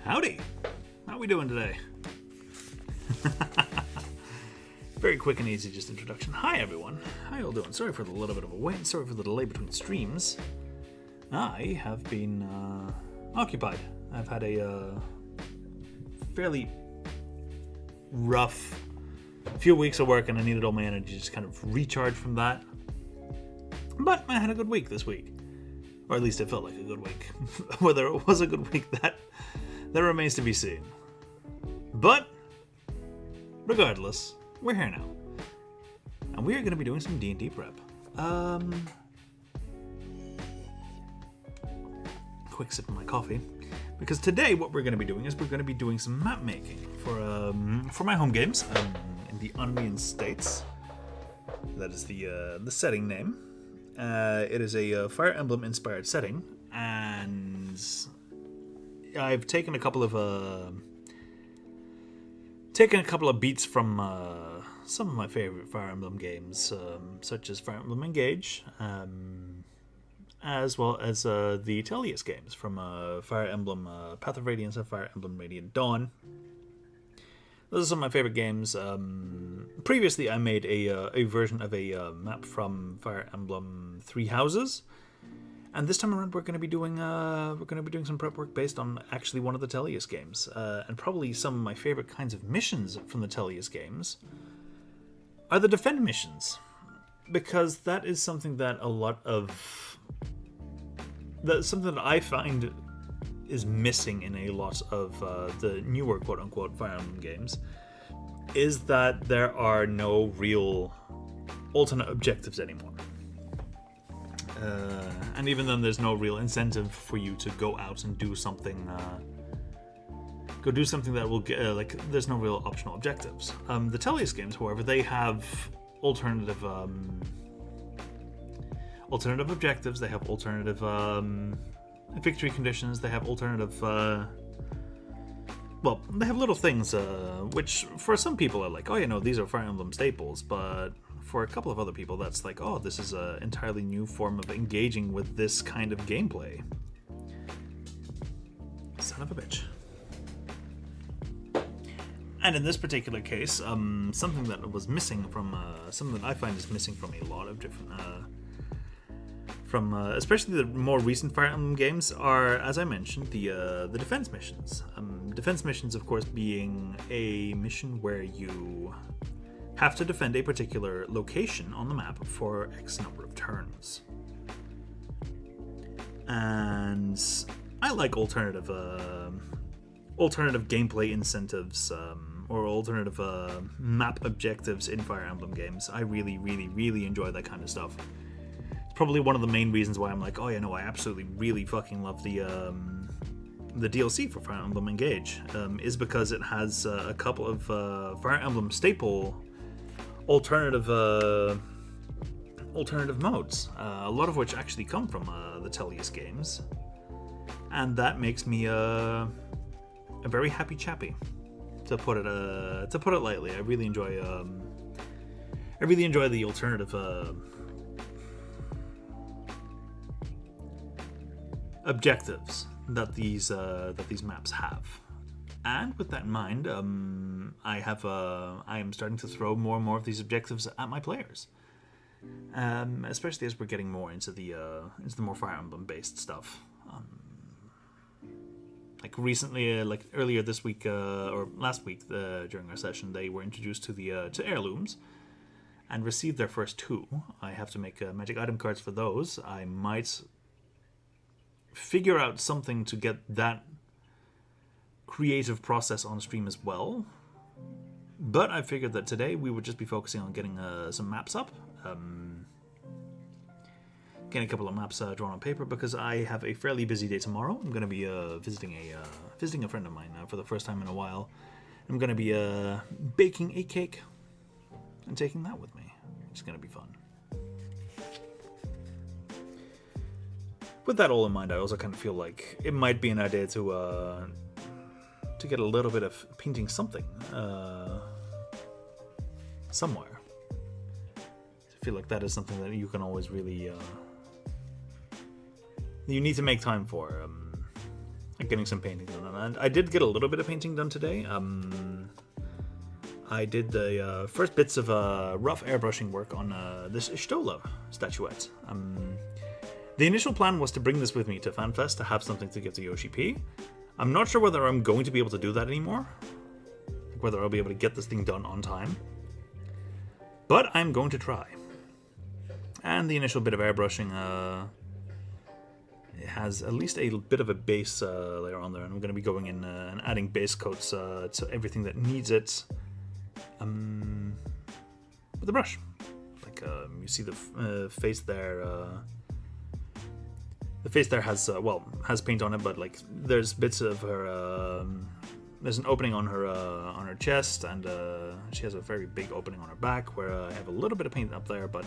Howdy! How are we doing today? Very quick and easy just introduction. Hi everyone, how y'all doing? Sorry for the little bit of a wait, sorry for the delay between streams. I have been occupied. I've had a fairly rough few weeks of work and I needed all my energy to just kind of recharge from that. But I had a good week this week. Or at least it felt like a good week. Whether it was a good week, that remains to be seen. But, regardless, we're here now. And we are going to be doing some D&D prep. Quick sip of my coffee. Because today what we're going to be doing is we're going to be doing some map making for my home games in the Unreal States. That is the setting name. It is a Fire Emblem inspired setting, and I've taken a couple of beats from some of my favorite Fire Emblem games, such as Fire Emblem Engage, as well as the Tellius games from Fire Emblem Path of Radiance and Fire Emblem Radiant Dawn. Those are some of my favorite games. Previously, I made a version of a map from Fire Emblem Three Houses, and this time around we're going to be doing some prep work based on actually one of the Tellius games, and probably some of my favorite kinds of missions from the Tellius games are the defend missions, because that is something that something that I find is missing in a lot of the newer quote-unquote Fire Emblem games, is that there are no real alternate objectives anymore. And even then there's no real incentive for you to go out and do something that will get, there's no real optional objectives. The Tellius games, however, they have alternative objectives, they have alternative victory conditions, they have alternative they have little things which for some people are like, oh, these are Fire Emblem staples, but for a couple of other people that's like, oh, this is an entirely new form of engaging with this kind of gameplay. Son of a bitch. And in this particular case, something that was missing from something that I find is missing from a lot of different especially the more recent Fire Emblem games are, as I mentioned, the defense missions. Defense missions, of course, being a mission where you have to defend a particular location on the map for X number of turns. And I like alternative gameplay incentives or alternative map objectives in Fire Emblem games. I really, really, really enjoy that kind of stuff. Probably one of the main reasons why I'm like, I absolutely really fucking love the DLC for Fire Emblem Engage, is because it has a couple of Fire Emblem staple alternative modes, a lot of which actually come from the Tellius games, and that makes me a very happy chappy, to put it lightly. I really enjoy the alternative objectives that these maps have. And with that in mind, I am starting to throw more and more of these objectives at my players, especially as we're getting more into the more Fire Emblem based stuff. Like recently, like earlier this week or last week, during our session, they were introduced to heirlooms and received their first 2. I have to make magic item cards for those. I might figure out something to get that creative process on stream as well, but I figured that today we would just be focusing on getting some maps up, getting a couple of maps drawn on paper, because I have a fairly busy day tomorrow. I'm going to be visiting a friend of mine for the first time in a while. I'm going to be baking a cake and taking that with me. It's going to be fun. With that all in mind, I also kind of feel like it might be an idea to get a little bit of painting something somewhere. I feel like that is something that you can always really you need to make time for. like getting some painting done. And I did get a little bit of painting done today. I did the first bits of rough airbrushing work on this Ishtola statuette. The initial plan was to bring this with me to FanFest to have something to give to Yoshi P. I'm not sure whether I'm going to be able to do that anymore, like whether I'll be able to get this thing done on time, but I'm going to try. And the initial bit of airbrushing, it has at least a bit of a base layer on there, and I'm going to be going in and adding base coats to everything that needs it with the brush. Like you see the face there. The face there has has paint on it, but like there's bits of her. There's an opening on her chest, and she has a very big opening on her back where I have a little bit of paint up there, but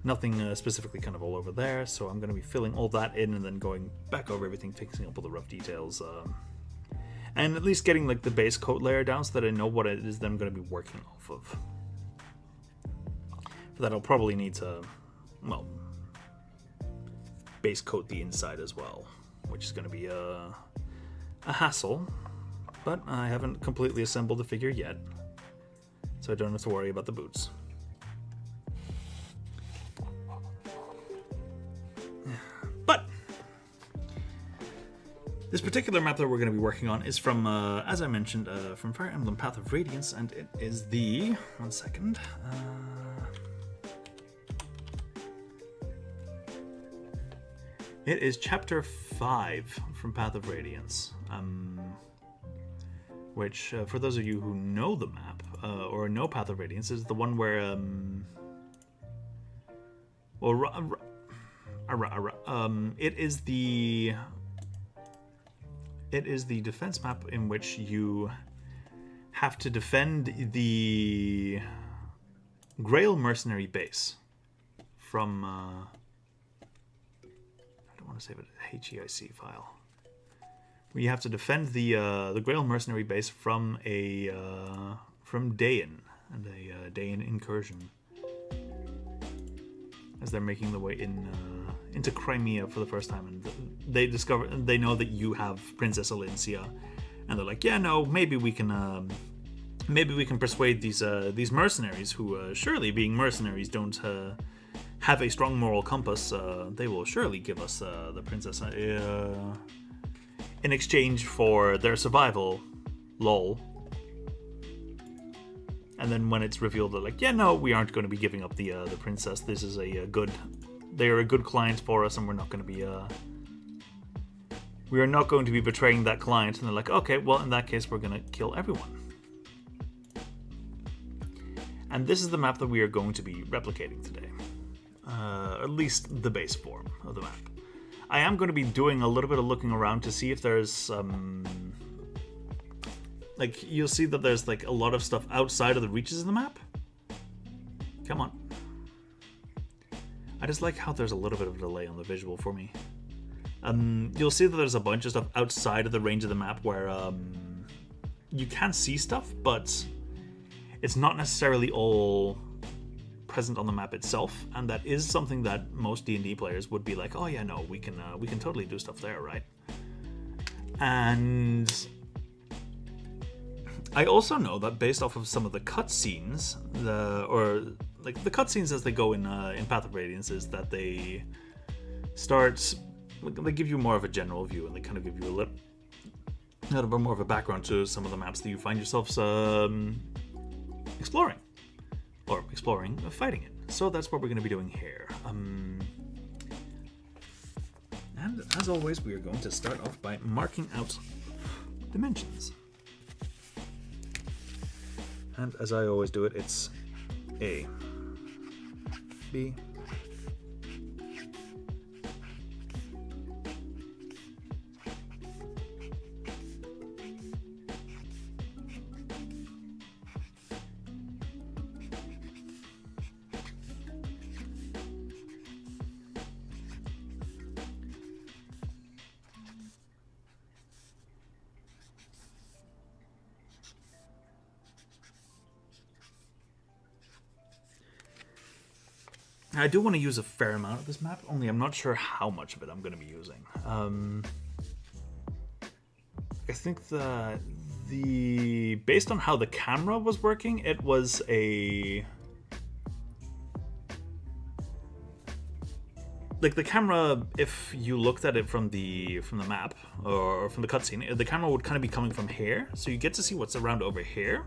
nothing specifically kind of all over there. So I'm going to be filling all that in and then going back over everything, fixing up all the rough details, and at least getting like the base coat layer down so that I know what it is that I'm going to be working off of. For that, I'll probably need to, base coat the inside as well, which is going to be a hassle, but I haven't completely assembled the figure yet, so I don't have to worry about the boots. But this particular map that we're going to be working on is from, as I mentioned, from Fire Emblem Path of Radiance, and it is the... one second. It is Chapter 5 from Path of Radiance, which, for those of you who know the map, or know Path of Radiance, is the one where, it is the defense map in which you have to defend the Grail mercenary base from, I want to save it HEIC file. Where you have to defend the Grail mercenary base from Dayan and a Dayan incursion as they're making their way into Crimea for the first time, and they know that you have Princess Alencia, and they're like, yeah, no, maybe we can persuade these mercenaries who surely, being mercenaries, don't have a strong moral compass. They will surely give us the princess in exchange for their survival. Lol. And then when it's revealed, they're like, yeah, no, we aren't going to be giving up the princess. This is they are a good client for us, and we're not going to be betraying that client. And they're like, okay, well, in that case, we're going to kill everyone. And this is the map that we are going to be replicating today. At least the base form of the map. I am going to be doing a little bit of looking around to see if there's like, you'll see that there's like a lot of stuff outside of the reaches of the map. Come on. I just like how there's a little bit of a delay on the visual for me. You'll see that there's a bunch of stuff outside of the range of the map where you can see stuff, but it's not necessarily all present on the map itself, and that is something that most D&D players would be like, oh yeah, no, we can totally do stuff there, right? And I also know that based off of some of the cutscenes, the cutscenes as they go in Path of Radiance, is that they give you more of a general view, and they kind of give you a little bit more of a background to some of the maps that you find yourselves exploring, fighting it. So that's what we're going to be doing here. And as always, we are going to start off by marking out dimensions. And as I always do it, it's A, B, I do want to use a fair amount of this map, only I'm not sure how much of it I'm going to be using. think that based on how the camera was working, it was like the camera, if you looked at it from the map or from the cutscene, the camera would kind of be coming from here, so you get to see what's around over here,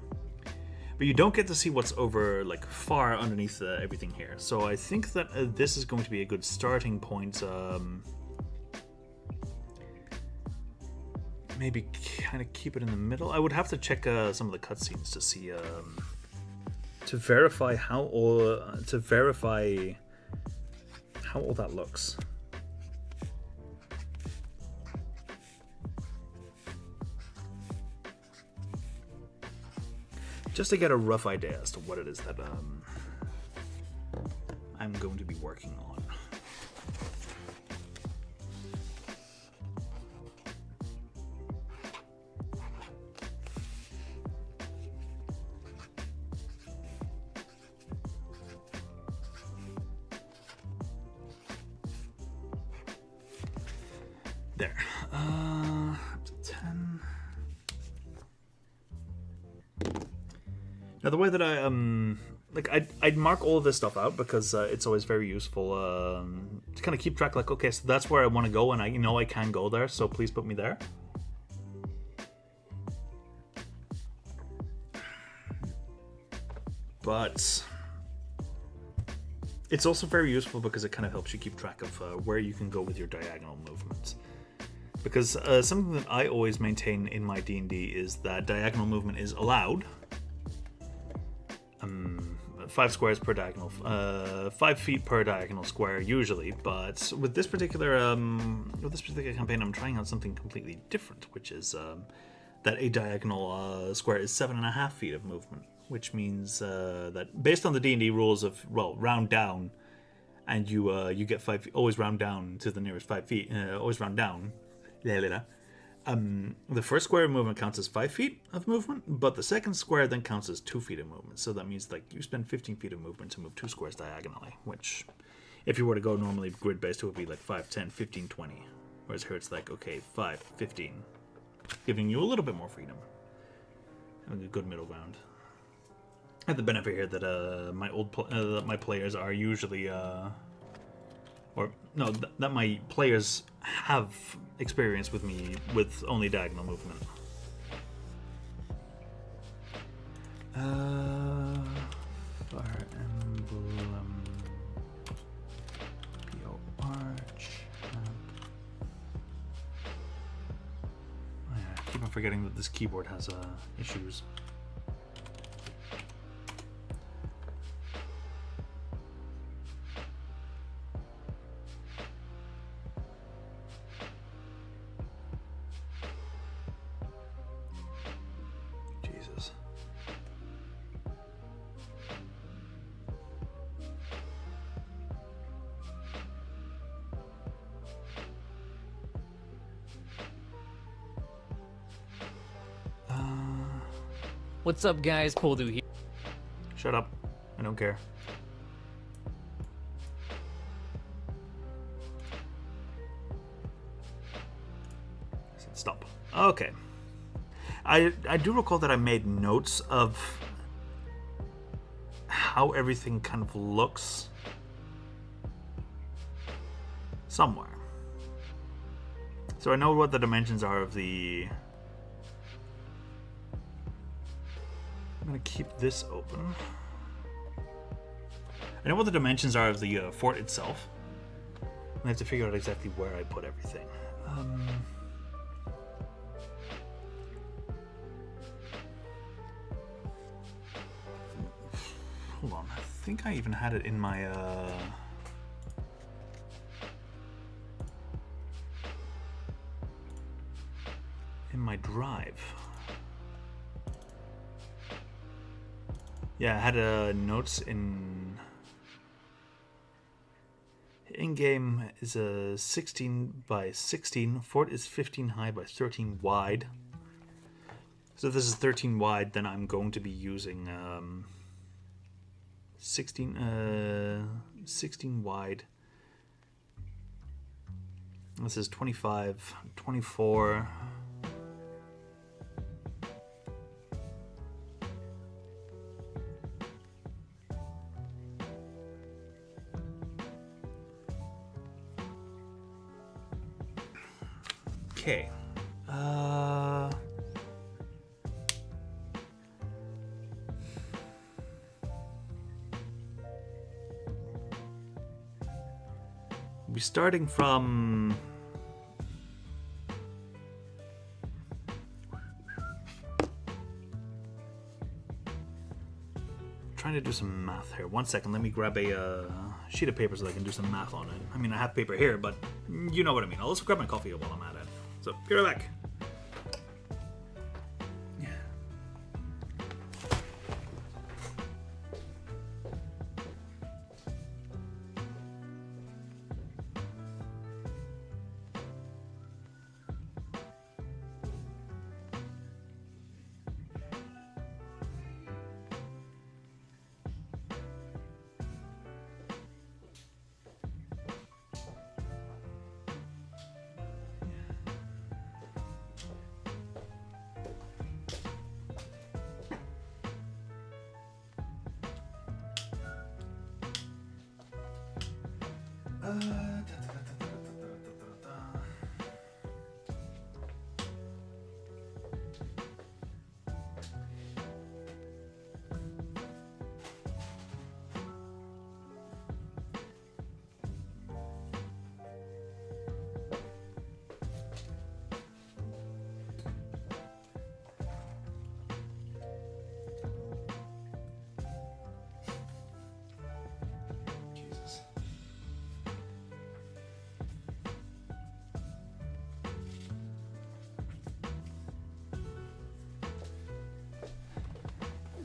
but you don't get to see what's over like far underneath everything here. So I think that this is going to be a good starting point. Maybe kind of keep it in the middle. I would have to check some of the cutscenes to see to verify how all that looks. Just to get a rough idea as to what it is that I'm going to be working on. There. Up to 10. Now the way that I'd mark all of this stuff out because it's always very useful to kind of keep track. Like, okay, so that's where I want to go, and I know I can go there, so please put me there. But it's also very useful because it kind of helps you keep track of where you can go with your diagonal movements. Because something that I always maintain in my D&D is that diagonal movement is allowed. 5 squares per diagonal, 5 feet per diagonal square usually. But with this particular campaign, I'm trying out something completely different, which is that a diagonal square is 7.5 feet of movement, which means that based on the D&D rules of round down, and you get 5 feet, always round down to the nearest 5 feet, always round down. The first square of movement counts as 5 feet of movement, but the second square then counts as 2 feet of movement. So that means like you spend 15 feet of movement to move 2 squares diagonally, which if you were to go normally grid based, it would be like 5, 10, 15, 20. Whereas here it's like, okay, 5, 15, giving you a little bit more freedom. Having a good middle ground. I have the benefit here that my players are usually that my players have experience with me with only diagonal movement. Fire Emblem, PO Arch. I keep on forgetting that this keyboard has issues. What's up, guys? Poldu here. Shut up. I don't care. Stop. Okay. I do recall that I made notes of how everything kind of looks somewhere. So I know what the dimensions are of the... I'm going to keep this open. I know what the dimensions are of the fort itself. I have to figure out exactly where I put everything. Hold on. I think I even had it in my... in my drive. Yeah, I had notes in-game is a 16 by 16. Fort is 15 high by 13 wide. So if this is 13 wide, then I'm going to be using 16 wide. This is 25, 24. Okay. We're starting from... Trying to do some math here. 1 second, let me grab a sheet of paper so I can do some math on it. I mean, I have paper here, but you know what I mean. I'll also grab my coffee while I'm at it. So, be right back.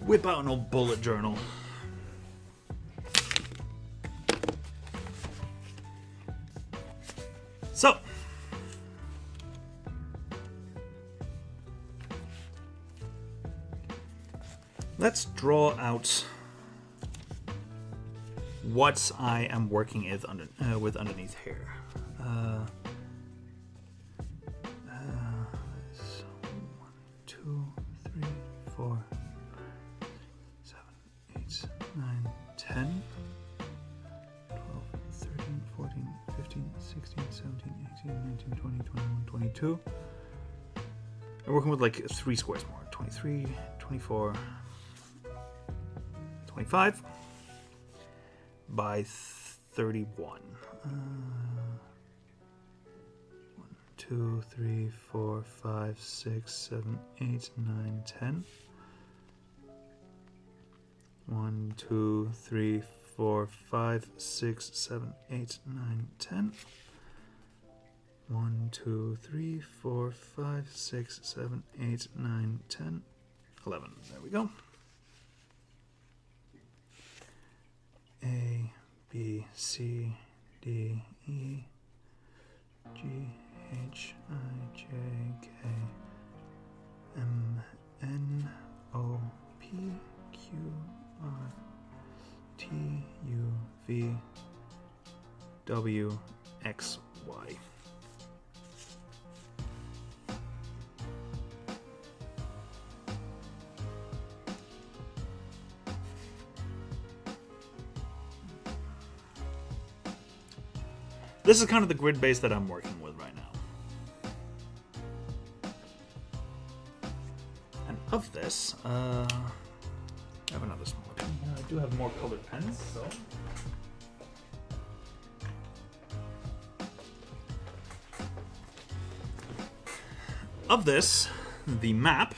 Whip out an old bullet journal. So, let's draw out what I am working with underneath here. So 1, 2, 3, 4, 7, 8, 9, 10, 12, 13, 14, 15, 16, 17, 18, 19, 20, 21, 22. I'm working with like 3 squares more. 23, 24, 25 by 31. 1, 2, 3, 4, 5, 6, 7, 8, 9, 10. 1, 2, 3, 4, 5, 6, 7, 8, 9, 10. 1, 2, 3, 4, 5, 6, 7, 8, 9, 10, 11. There we go. A, B, C, D, E, G, H, I, J, K, M, N, O, P, Q, R, T, U, V, W, X, Y. This is kind of the grid base that I'm working with right now. And of this, I have another smaller pen. I do have more colored pens, so. Of this, the map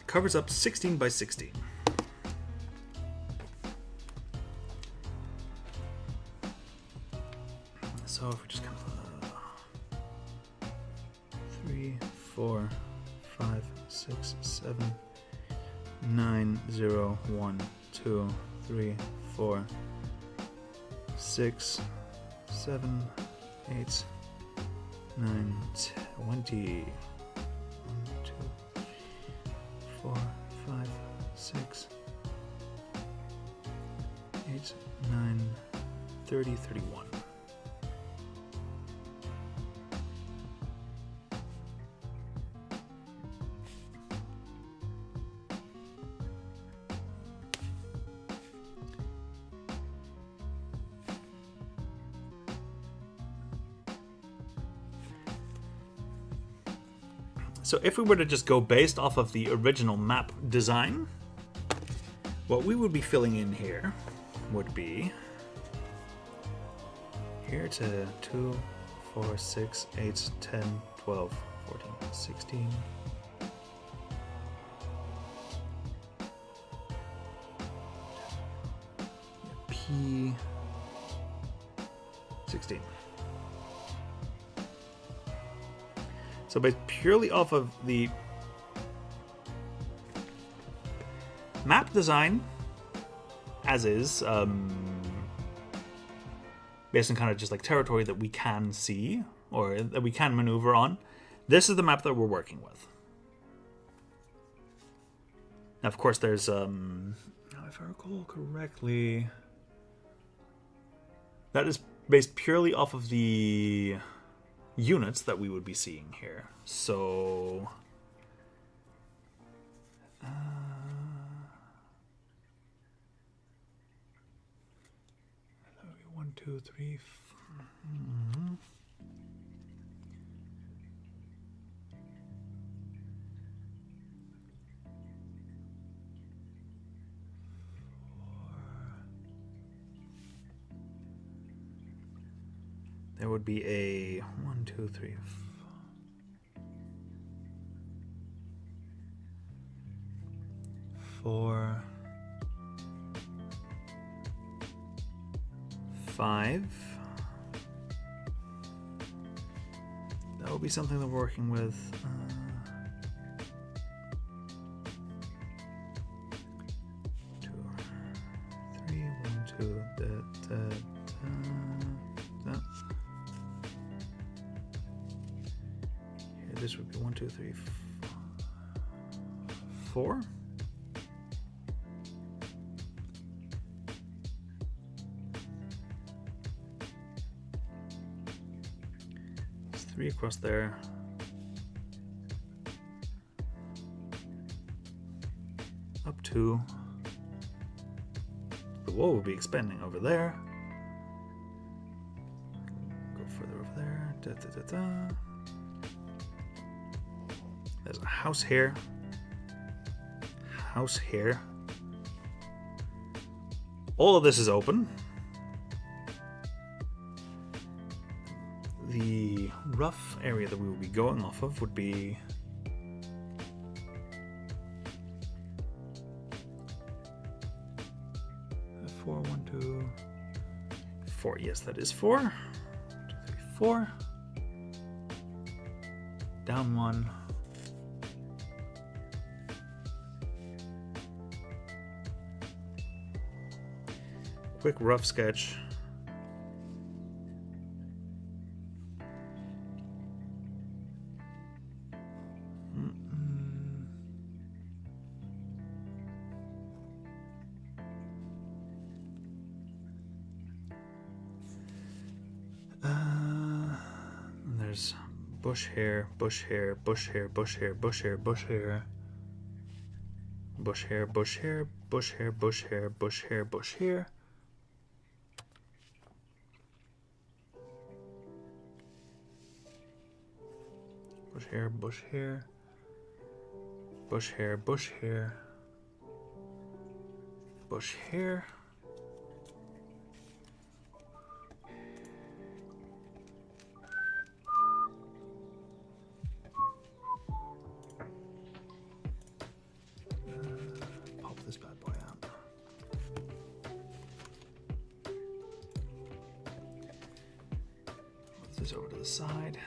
covers up 16 by 16. So if we just kind of 3, 4, 5, 6, 7, 9, 0, 1, 2, 3, 4, 6, 7, 8, 9, 20. 1, 2, 4, 5, 6, 8, 9, 30, 31. So if we were to just go based off of the original map design, what we would be filling in here would be here to 2, 4, 6, 8, 10, 12, 14, 16. P 16. So based purely off of the map design, as is, based on kind of just like territory that we can see or that we can maneuver on, this is the map that we're working with. Now, of course, there's, if I recall correctly, that is based purely off of the units that we would be seeing here. So that would be 1, 2, 3. There would be a 1, 2, 3, 4, 5. That will be something that we're working with. 2, 3, 1, 2. This would be 1, 2, 3, 4. There's 3 across there. Up 2. The wall will be expanding over there. Go further over there. Da, da, da, da. There's a house here. House here. All of this is open. The rough area that we will be going off of would be four, 1, 2, 4. Yes, that is 4. 1, 2, 3, 4. Down 1. Quick rough sketch. There's bush hair, bush hair, bush hair, bush hair, bush hair, bush hair, bush hair, bush hair, bush hair, bush hair, bush hair, bush hair. Bush hair, bush hair, bush hair, bush hair, bush hair. Pop this bad boy out. Move this over to the side.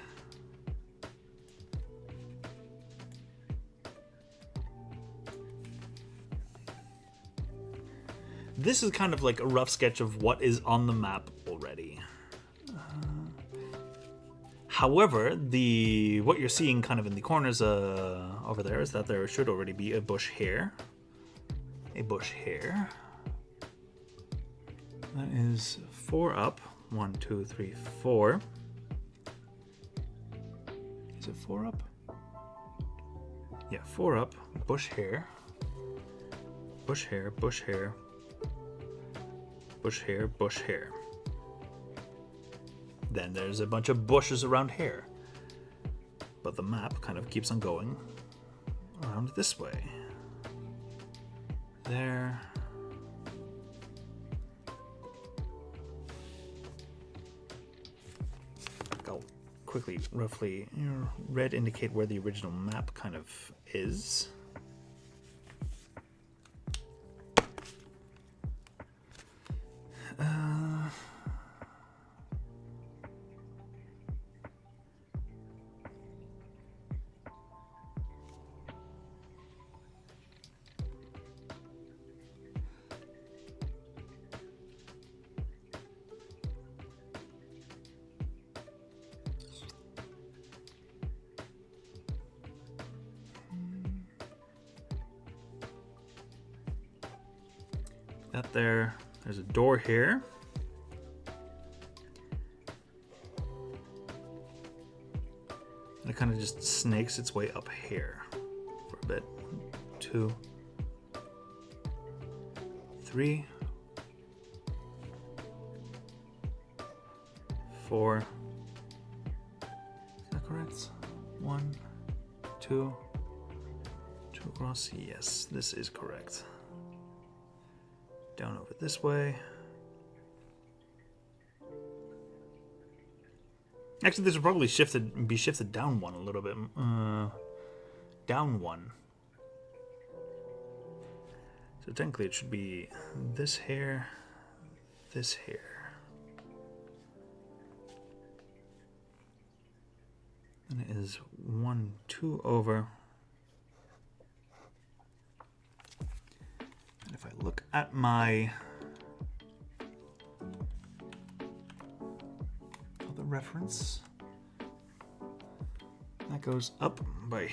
This is kind of like a rough sketch of what is on the map already. However, what you're seeing kind of in the corners over there is that there should already be a bush here. A bush here. That is 4 up. 1, 2, 3, 4. Is it 4 up? Yeah, 4 up. Bush here. Bush here, bush here. Bush here, bush here. Then there's a bunch of bushes around here. but the map kind of keeps on going around this way. There. I'll quickly, roughly, red indicate where the original map kind of is. That there's a door here. And it kind of just snakes its way up here for a bit. 2, 3, 4. Is that correct? 1, 2, 2 across. Yes, this is correct. Down over this way. Actually, this would probably be shifted down one a little bit. Down one. So technically it should be this here, this here. And it is 1, 2 over. And if I look at my other reference, that goes up by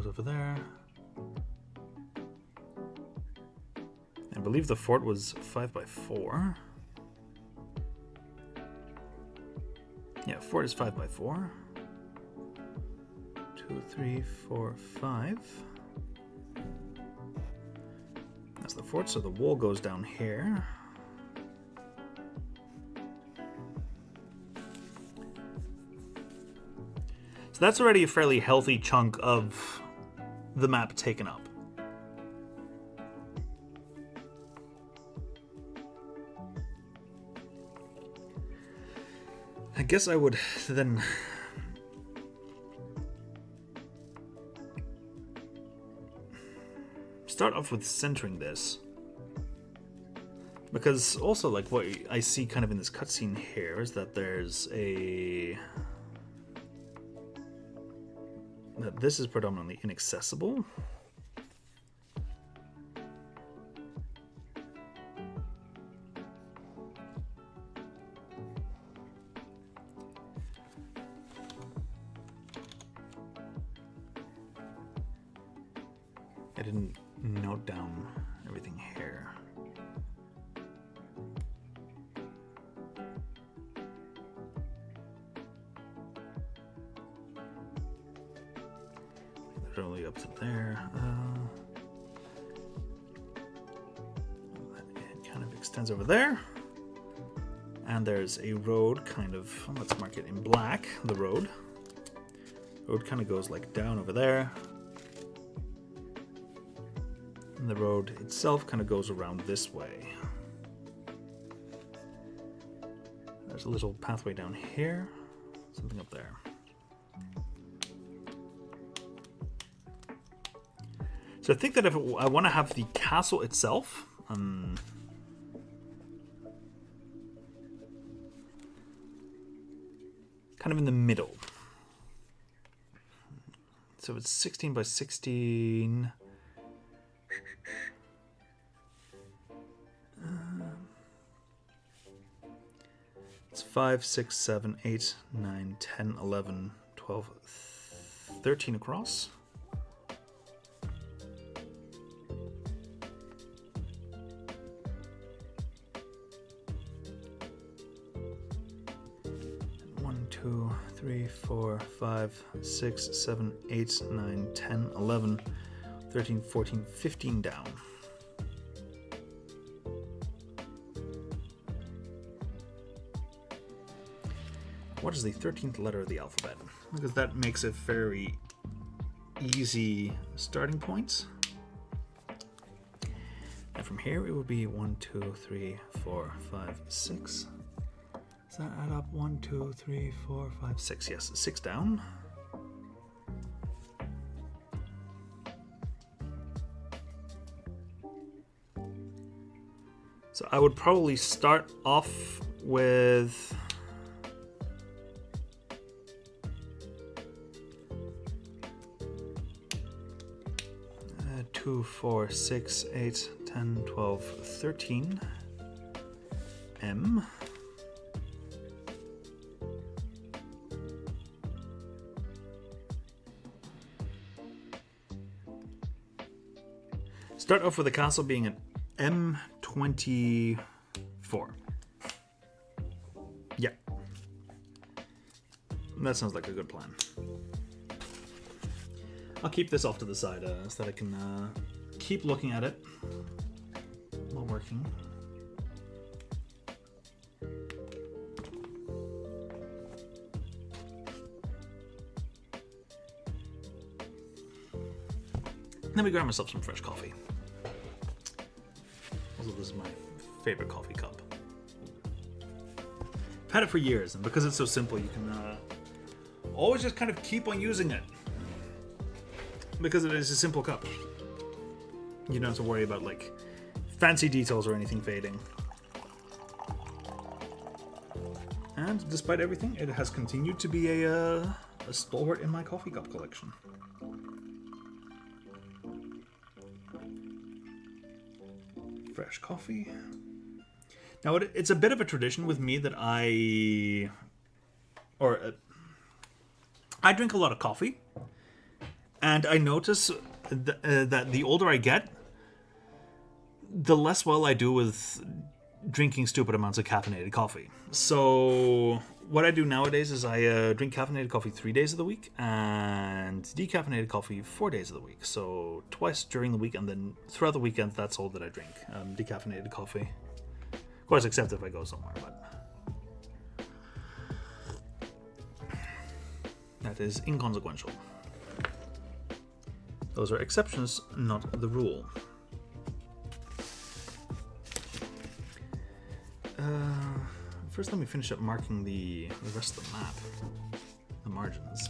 over there. I believe the fort was 5 by 4. Yeah, fort is 5 by 4. 2, 3, 4, 5. That's the fort, so the wall goes down here. So that's already a fairly healthy chunk of the map taken up. I guess I would then start off with centering this, because also like what I see kind of in this cutscene here is that there's that this is predominantly inaccessible. I didn't note down everything here. Only up to there. It kind of extends over there. And there's a road kind of, let's mark it in black, the road. Road kind of goes like down over there. And the road itself kind of goes around this way. There's a little pathway down here. Something up there. So I think that if I want to have the castle itself, kind of in the middle. So it's 16 by 16. It's 5, 6, 7, 8, 9, 10, 11, 12, 13 across. 2, 3, 4, 5, 6, 7, 8, 9, 10, 11, 13, 14, 15 down. What is the 13th letter of the alphabet? Because that makes a very easy starting point. And from here it would be 1, 2, 3, 4, 5, 6. Does that add up? 1, 2, 3, 4, 5, 6. Yes, 6 down. So I would probably start off with 2, 4, 6, 8, 10, 12, 13. M. Start off with the castle being an M24. Yeah. That sounds like a good plan. I'll keep this off to the side so that I can keep looking at it while working. Let me grab myself some fresh coffee. Also, this is my favorite coffee cup. I've had it for years, and because it's so simple, you can always just kind of keep on using it. Because it is a simple cup. You don't have to worry about like fancy details or anything fading. And despite everything, it has continued to be a stalwart in my coffee cup collection. Fresh coffee. Now it's a bit of a tradition with me that I drink a lot of coffee. And I notice that the older I get, the less well I do with drinking stupid amounts of caffeinated coffee. So what I do nowadays is I drink caffeinated coffee 3 days of the week and decaffeinated coffee 4 days of the week. So twice during the week, and then throughout the weekend, that's all that I drink, decaffeinated coffee. Of course, except if I go somewhere, but that is inconsequential. Those are exceptions, not the rule. First, let me finish up marking the rest of the map, the margins.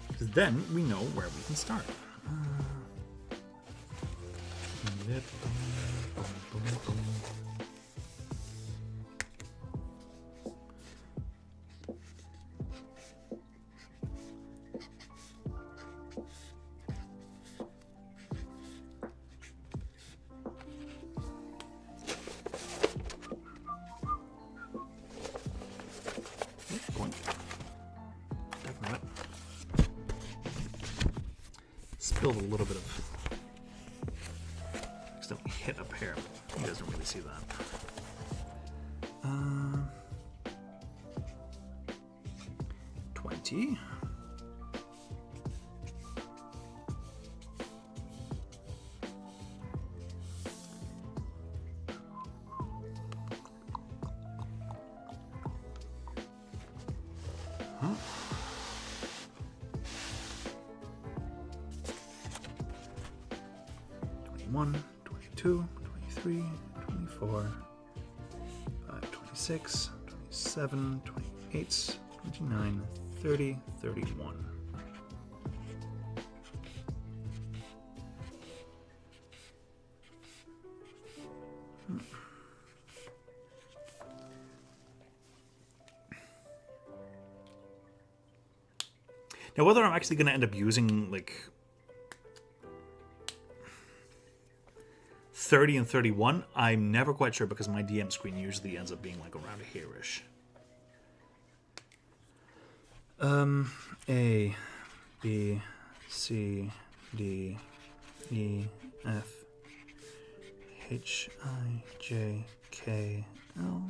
Because then we know where we can start. Spilled a little bit of accidentally hit a pair, but you guys don't really see that. 20. Huh? 21, 22, 23, 24, 26, 27, 28, 29, 30, 31. Now, whether I'm actually going to end up using, like, 30 and 31, I'm never quite sure because my DM screen usually ends up being, like, around here-ish. A, B, C, D, E, F, H, I, J, K, L,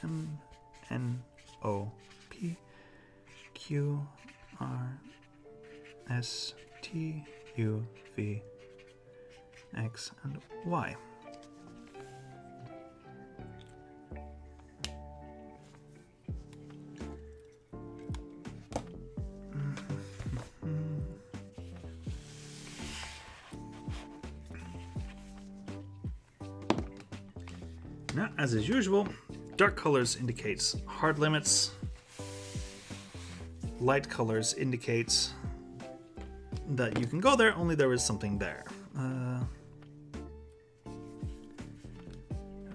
M, N, O, P, Q, R, S, T, U, V, X, and Y. Now, as is usual, dark colors indicates hard limits. Light colors indicates that you can go there, only there is something there. Now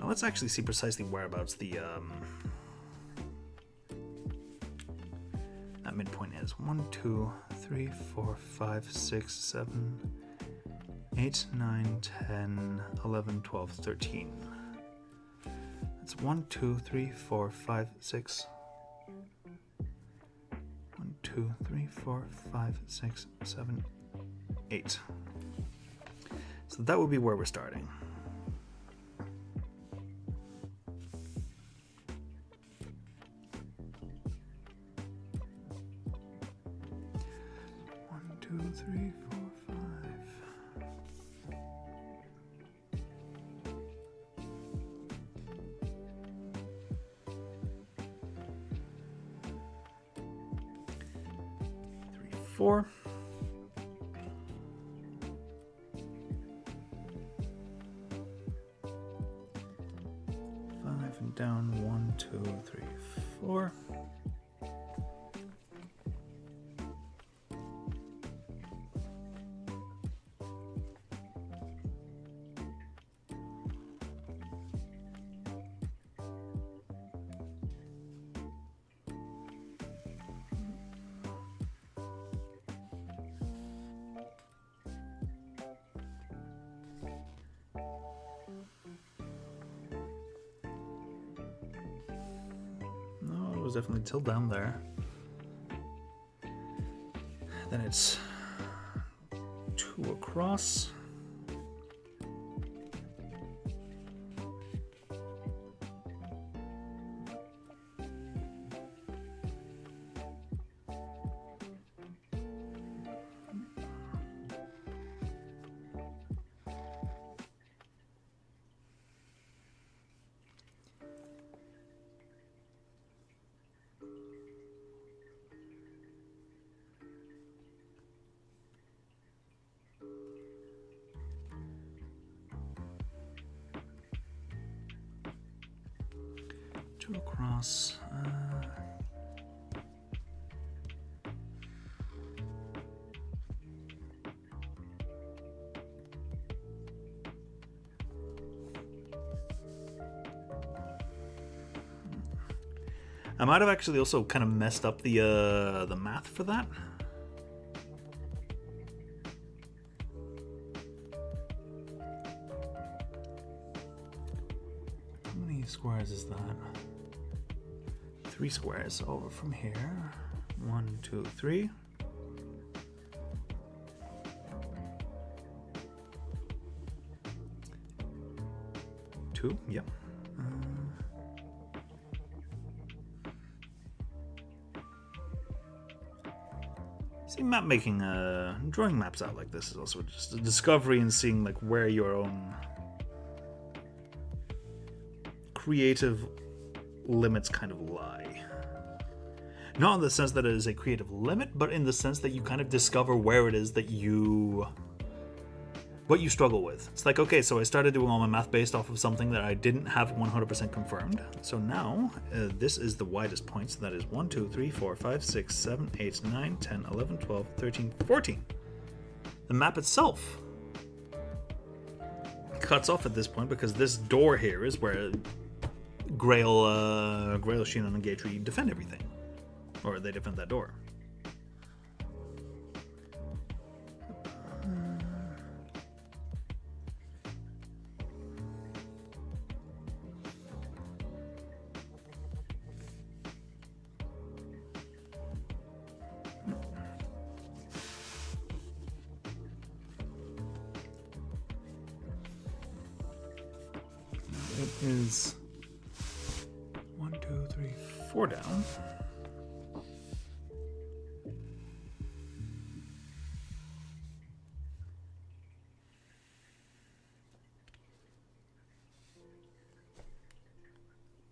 let's actually see precisely whereabouts that midpoint is. 1, 2, 3, 4, 5, 6, 7, 8, 9, 10, 11, 12, 13. That's 1, 2, 3, 4, 5, 6. 1, 2, 3, 4, 5, 6, 7, 8. So that would be where we're starting. One, two, three, four, five. Three, four. Five and down. 1, 2, 3, 4. Was definitely till down there. Then it's 2 across. Across. I might have actually also kind of messed up the math for that. How many squares is that? 3 squares over from here. 1, 2, 3. Two, yep. See, map making, drawing maps out like this is also just a discovery and seeing like where your own creative limits kind of lie. Not in the sense that it is a creative limit, but in the sense that you kind of discover where it is that what you struggle with. It's like, okay, so I started doing all my math based off of something that I didn't have 100% confirmed. So now, this is the widest point, so that is 1, 2, 3, 4, 5, 6, 7, 8, 9, 10, 11, 12, 13, 14. The map itself cuts off at this point because this door here is where Grail, Shinnon, and Gatry defend everything. Or they defend that door. is 1, 2, 3, 4 down.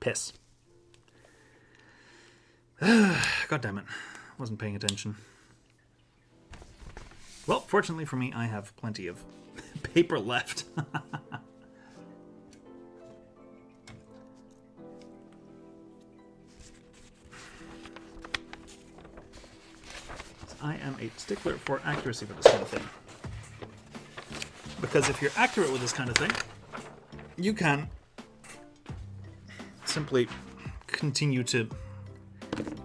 Piss. God damn it. Wasn't paying attention. Well, fortunately for me, I have plenty of paper left. I am a stickler for accuracy for this kind of thing. Because if you're accurate with this kind of thing, you can simply continue to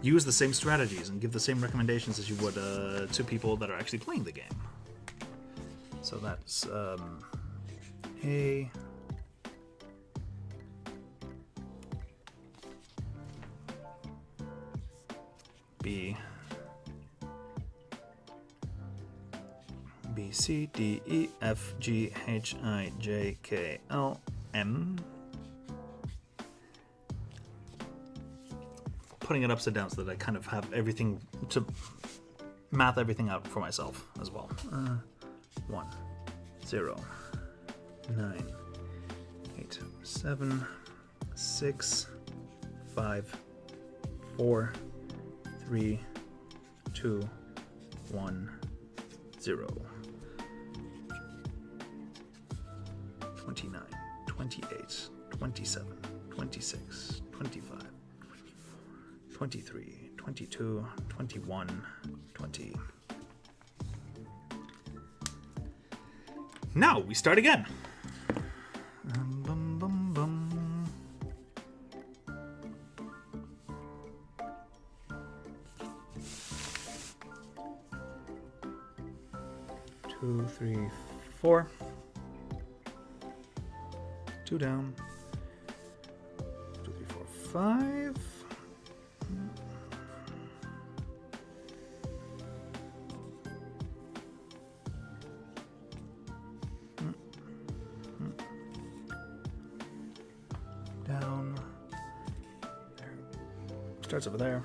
use the same strategies and give the same recommendations as you would to people that are actually playing the game. So that's A, B, B, C, D, E, F, G, H, I, J, K, L, M. Putting it upside down so that I kind of have everything to math everything out for myself as well. 1, 0, 9, 8, 7, 6, 5, 4, 3, 2, 1, 0. 29, 28, 27, 26, 25, 23, 22, 21, 20. Now we start again. Bum, bum, bum. Two, 3, 4. 2 down. 2, 3, 4, 5. Down. There. Starts over there.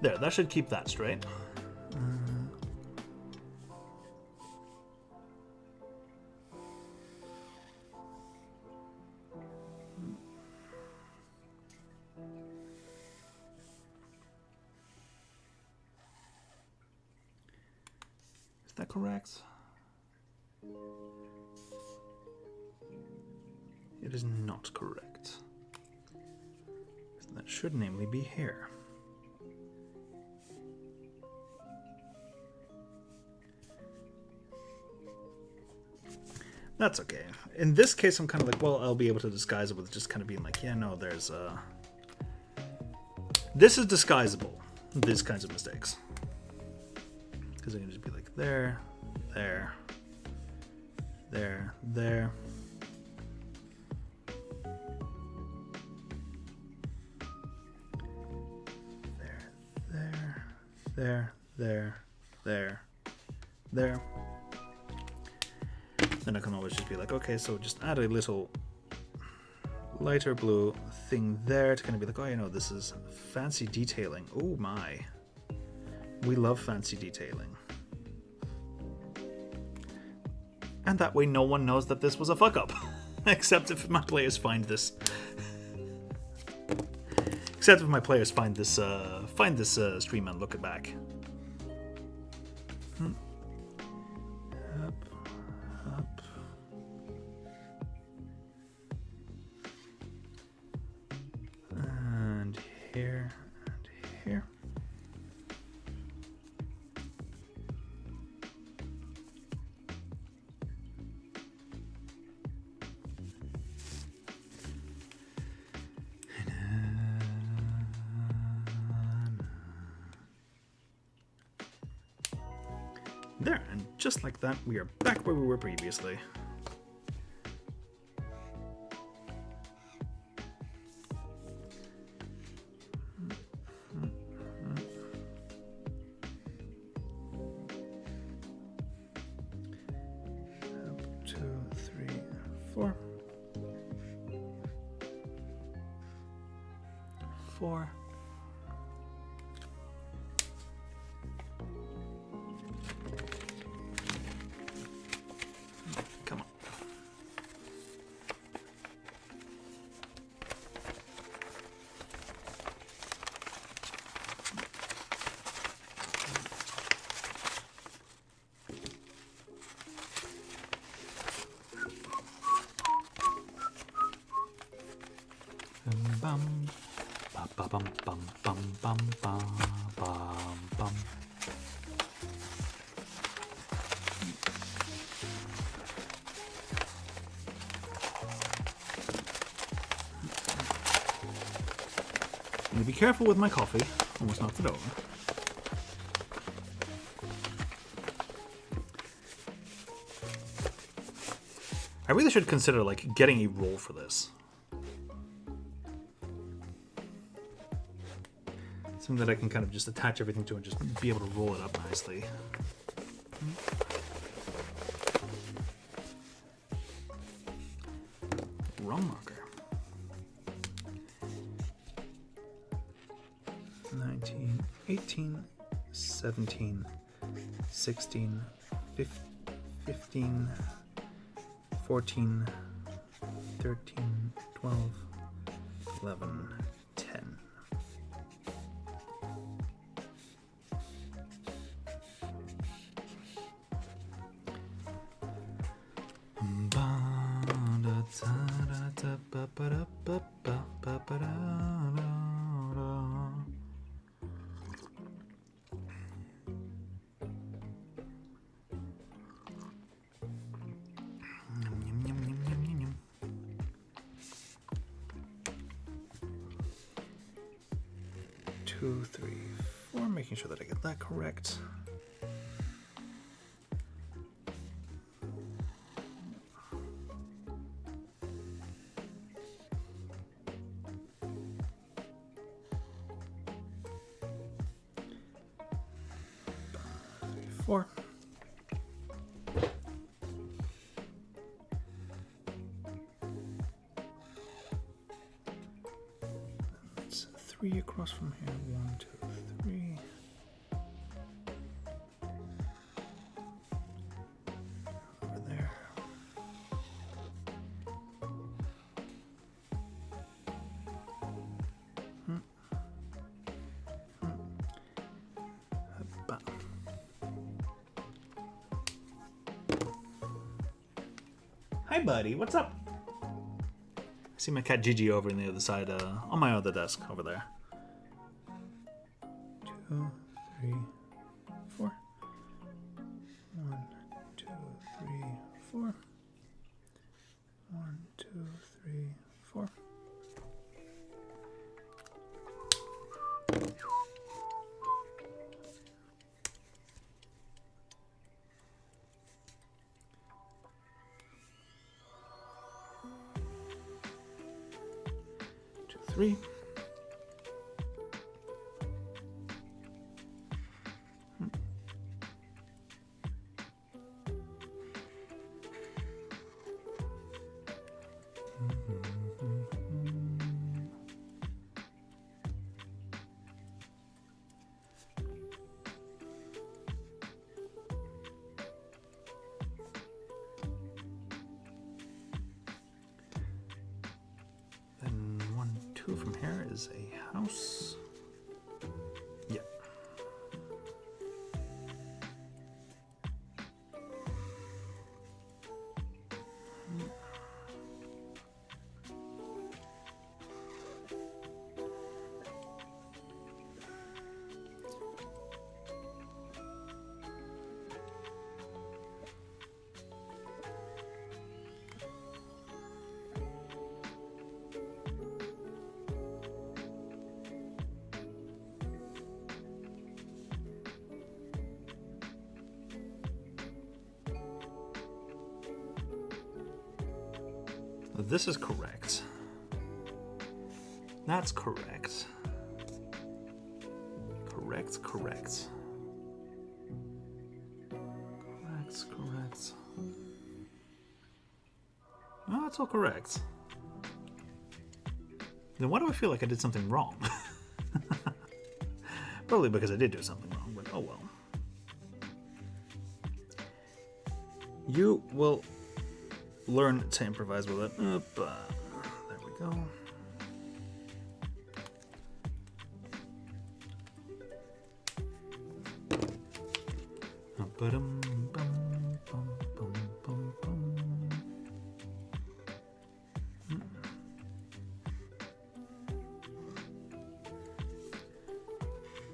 There, that should keep that straight. Is that correct? It is not correct. That should namely be here. That's okay. In this case, I'm kind of like, well, I'll be able to disguise it with just kind of being like, yeah, no, there's this is disguisable, these kinds of mistakes. Because I can just be like, there, there, there, there. There, there, there, there. Then I can always just be like, okay, so just add a little lighter blue thing there to kind of be like, oh, you know, this is fancy detailing. Oh my. We love fancy detailing. And that way no one knows that this was a fuck up. Except if my players find this. Except if my players find this stream and look it back. Up, up. And here, and here. There, and just like that, we are back where we were previously. Four. Come on. Bum. Ba bum bum bum bum bum bum bum. I'm gonna be careful with my coffee. Almost knocked it over. I really should consider like getting a roll for this. Something that I can kind of just attach everything to and just be able to roll it up nicely. Wrong marker. 19, 18, 17, 16, 15, 14, 13, 12, 11, 10. Two, three, four, making sure that I get that correct. Four. That's three across from here. 1, 2, 3. Over there. Hi, buddy. What's up? I see my cat Gigi over on the other side, on my other desk over there. 2, 3, 4. 1, 2, 3, 4. 1, 2, 3, 4. Three. Then 1, 2 from here is a house. Yep. But this is correct. That's correct. Correct. Correct. No, that's all correct. Then why do I feel like I did something wrong? Probably because I did do something wrong, but oh well. You will learn to improvise with it. There we go.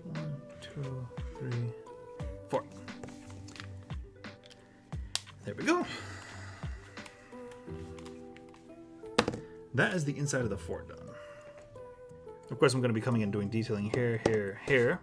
One, two, three, four. There we go. That is the inside of the fort done. Of course, I'm going to be coming in doing detailing here, here, here.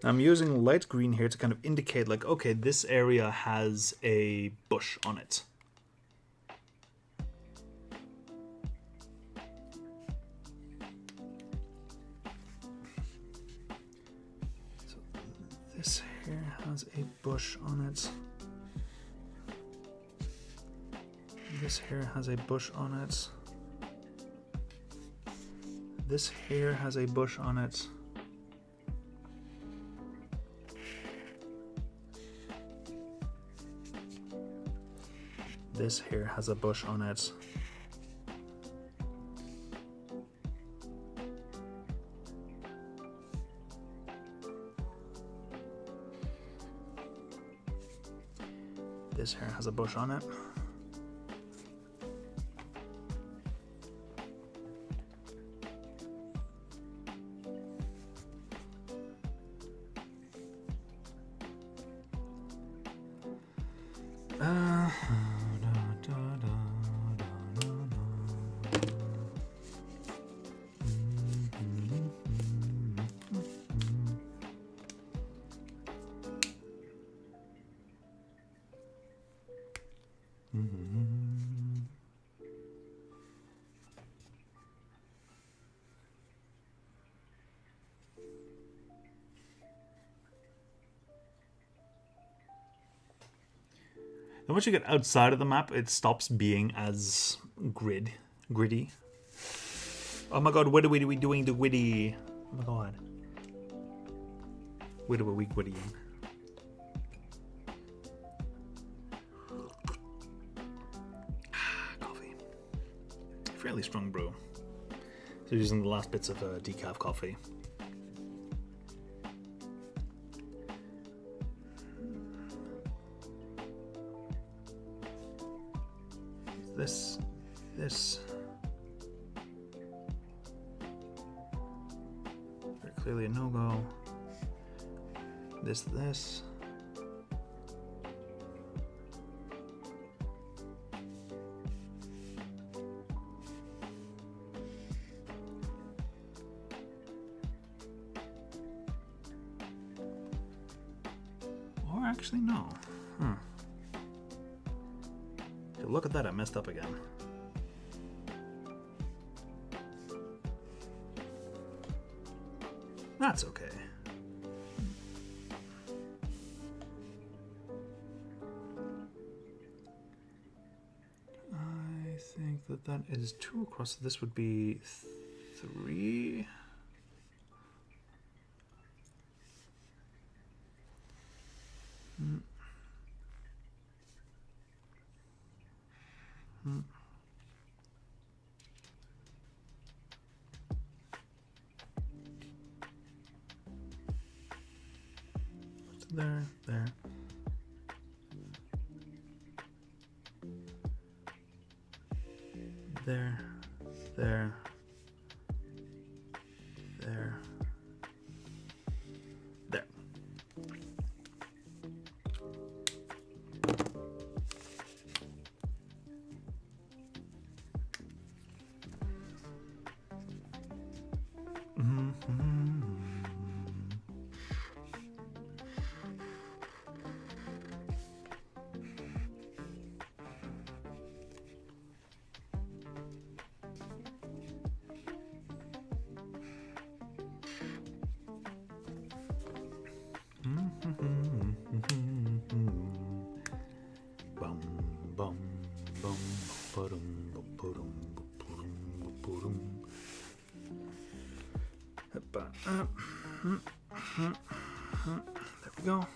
I'm using light green here to kind of indicate, like, okay, this area has a bush on it. So this here has a bush on it. This here has a bush on it. This here has a bush on it. This here has a bush on it. This here has a bush on it. And once you get outside of the map, it stops being as gritty. Oh my god, what are we doing the witty? Oh my god. What are we wittying? Coffee. Fairly strong brew. So using the last bits of decaf coffee. This. Very clearly a no-go. This. Or actually, no. Look at that, I messed up again. That's okay. I think that is 2 across. This would be 3. There. there, there, there, there. Bum bum bum ba-dum ba-dum ba-dum. There we go.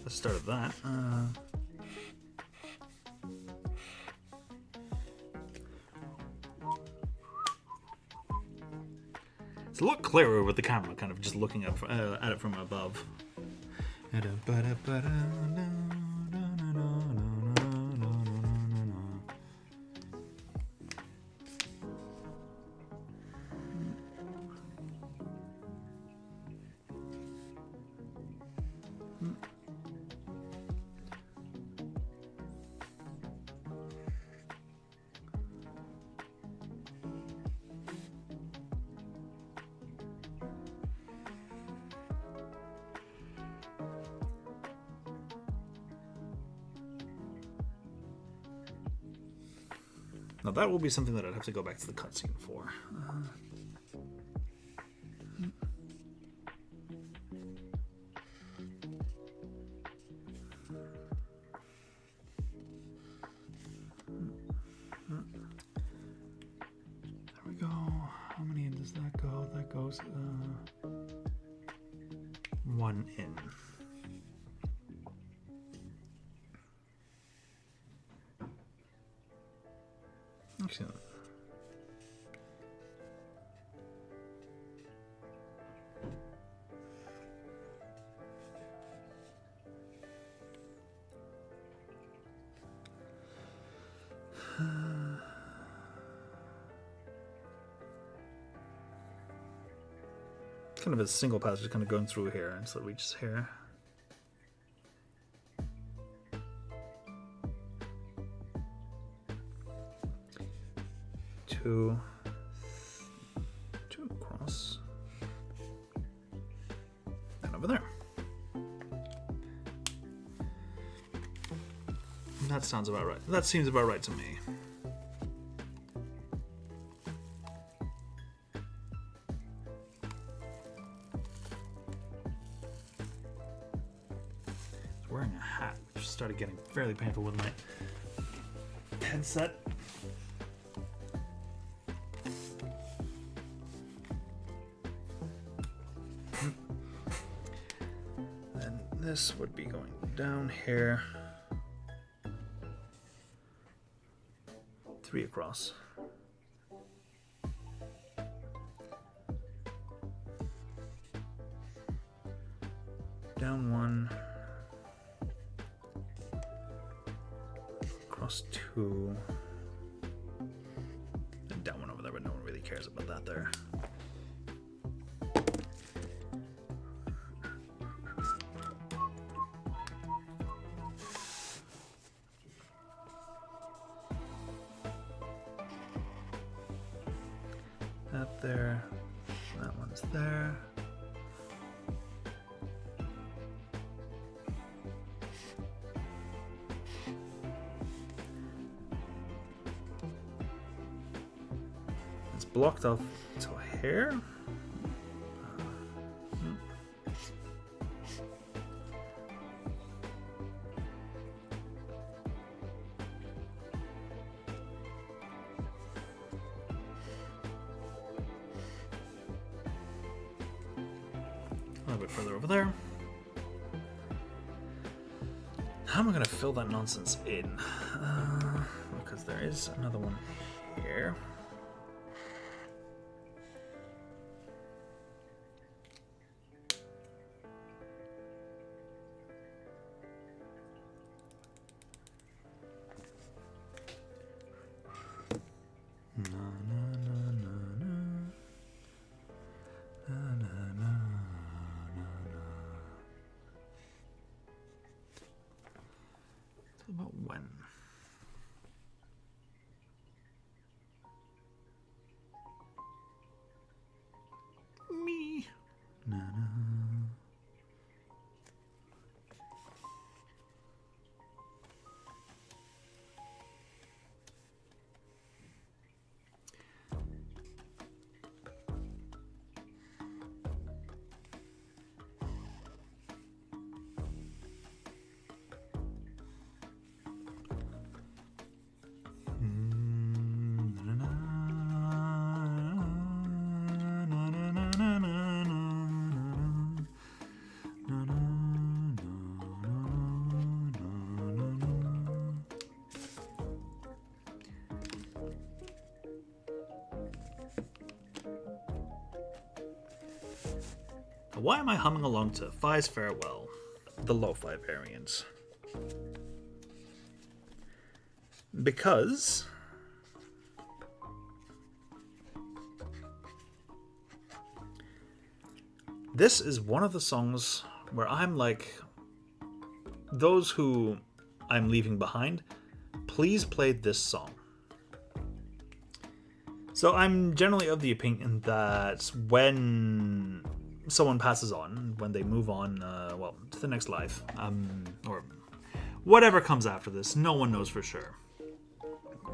Let's start with that. It's a lot clearer with the camera, kind of just looking up at it from above. Now that will be something that I'd have to go back to the cutscene for. There we go. How many in does that go? That goes one in. Excellent. Kind of a single passage, kind of going through here until it reaches here. Two across, and over there. That sounds about right. That seems about right to me. I was wearing a hat, which started getting fairly painful with my headset. This would be going down here, 3 across. Down 1, across 2, and down 1 over there, but no one really cares about that there. That there, that one's there. It's blocked off till here. A little bit further over there. How am I going to fill that nonsense in? Because there is another one here. It's about when. Me. Why am I humming along to Phi's Farewell, the lo-fi variant? Because this is one of the songs where I'm like, those who I'm leaving behind, please play this song. So I'm generally of the opinion that when someone passes on, when they move on, to the next life, or whatever comes after this, no one knows for sure.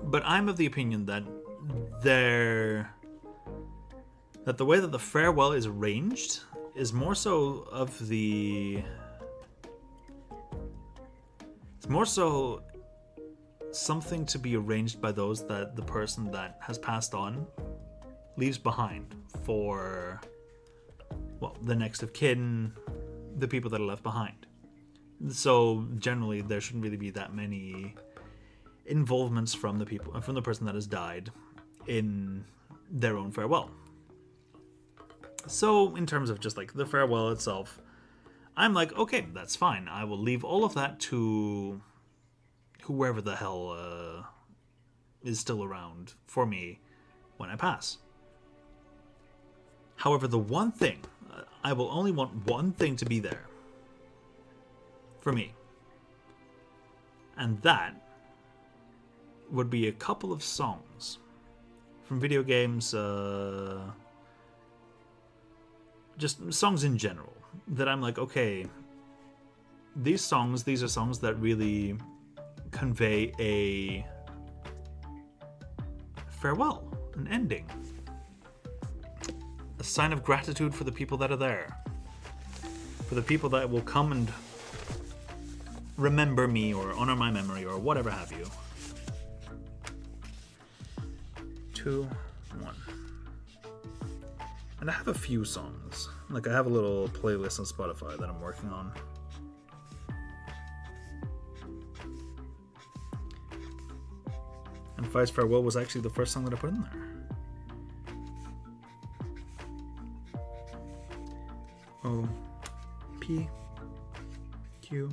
But I'm of the opinion that the way that the farewell is arranged is more so of the... It's more so something to be arranged by those that the person that has passed on leaves behind for... well, the next of kin, the people that are left behind. So generally, there shouldn't really be that many involvements from the people, from the person that has died, in their own farewell. So in terms of just like the farewell itself, I'm like, okay, that's fine. I will leave all of that to whoever the hell is still around for me when I pass. However, the one thing, I will only want one thing to be there for me. And that would be a couple of songs from video games, just songs in general, that I'm like, okay, these are songs that really convey a farewell, an ending. A sign of gratitude for the people that are there. For the people that will come and remember me or honor my memory or whatever have you. 2, 1. And I have a few songs. Like I have a little playlist on Spotify that I'm working on. And Phi's Farewell was actually the first song that I put in there. O P Q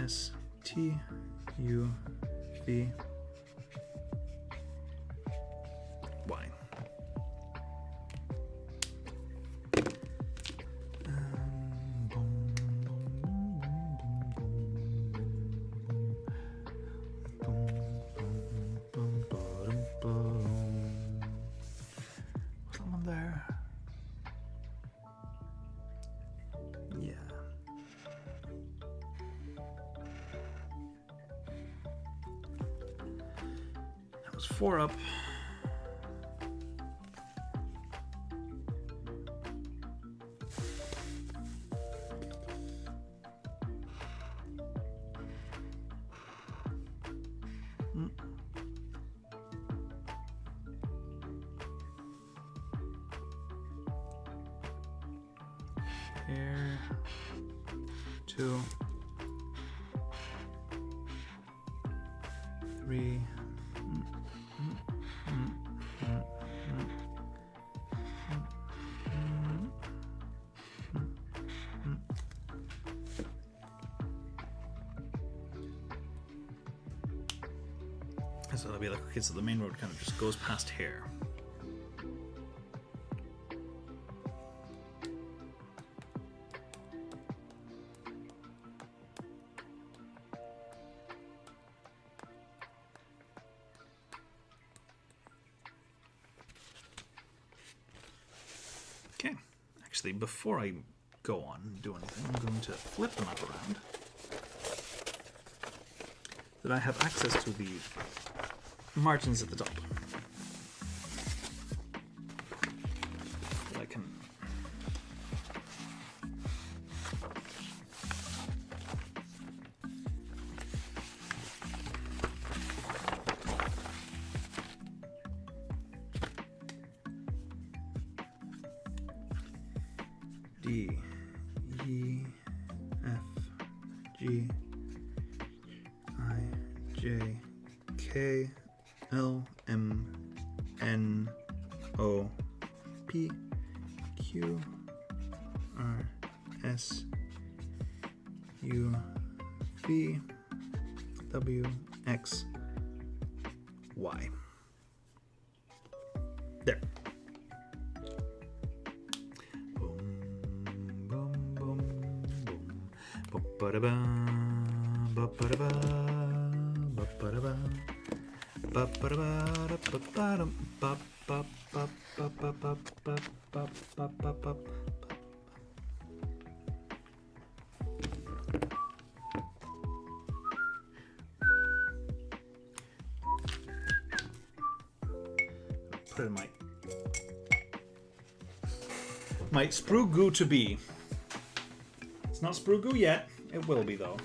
S T U V Y. Someone there. Yeah. That was 4 up. Here. 2. 3. So it'll be like, okay, so the main road kind of just goes past here. Okay, actually, before I go on and do anything, I'm going to flip the map around so that I have access to the margins at the top. So I can D, E, F, G, I, J, K, L, M, N, O, P, Q, R, S, U, V, W, X, Y. There. Ba-da-ba, ba-ba-da-ba, ba-ba-da-ba, ba-ba-da-ba, ba-ba-dum, ba-ba-ba-ba-ba-ba-ba-ba-ba-ba-ba. Put it in my sprue goo to be. It's not sprue goo yet. It will be though.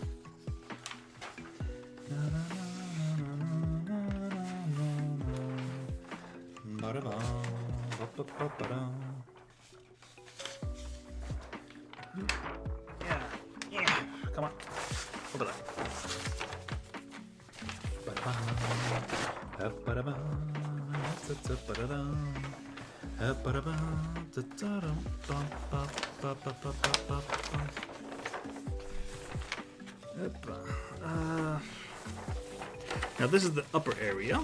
Yeah. Come on. Look at that. Now this is the upper area.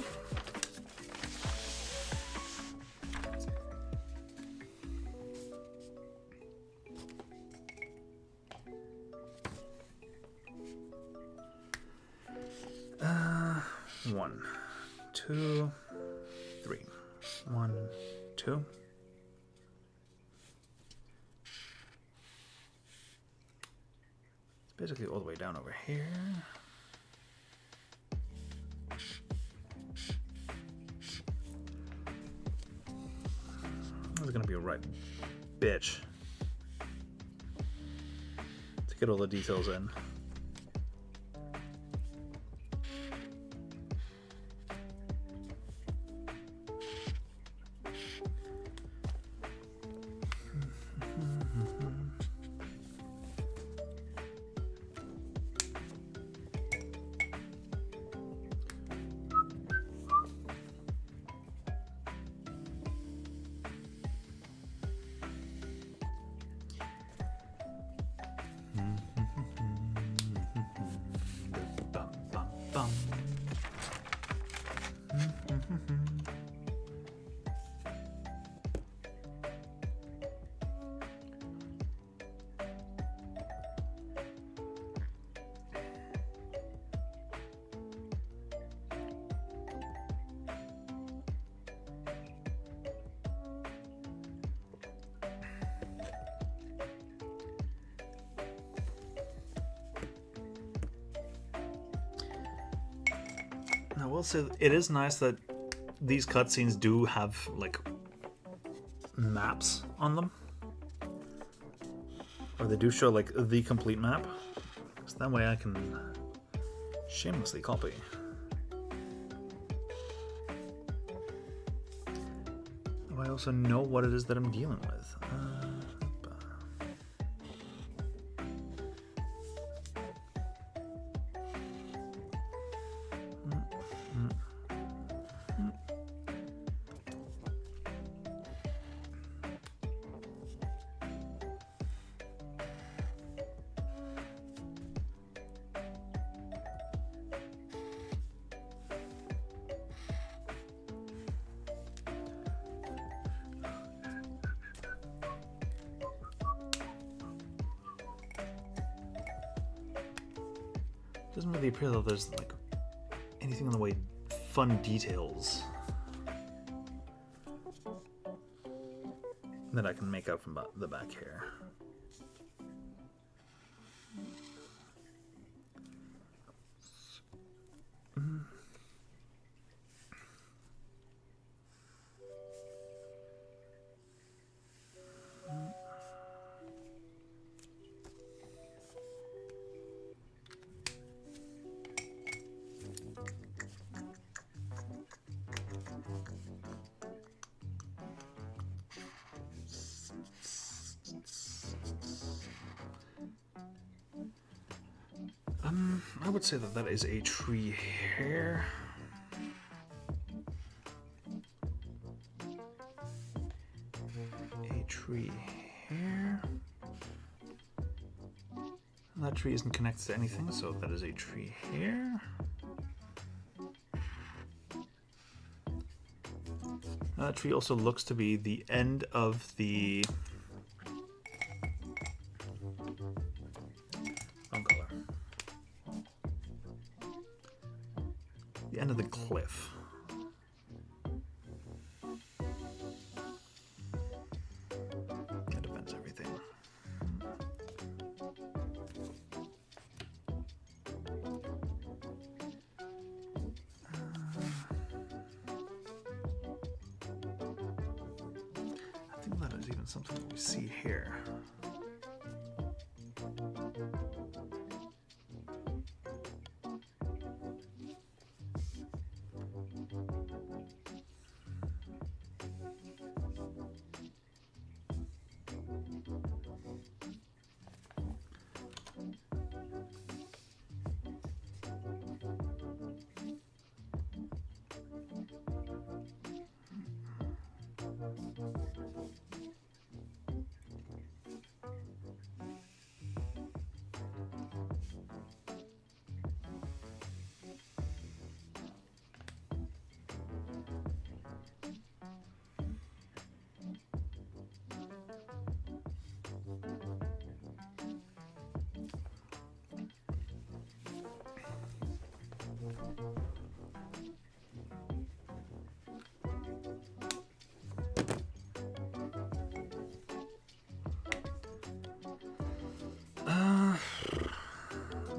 One, two, three. 1, 2. It's basically all the way down over here. This is gonna be a right bitch to get all the details in. I will say it is nice that these cutscenes do have like maps on them, or they do show like the complete map, so that way I can shamelessly copy. I also know what it is that I'm dealing with. Doesn't really appear that there's like anything in the way fun details that I can make out from the back here. I would say that that is a tree here. A tree here. That tree isn't connected to anything, so that is a tree here. That tree also looks to be the end of the wrong color. The end of the cliff. That defends everything. I think that is even something that we see here.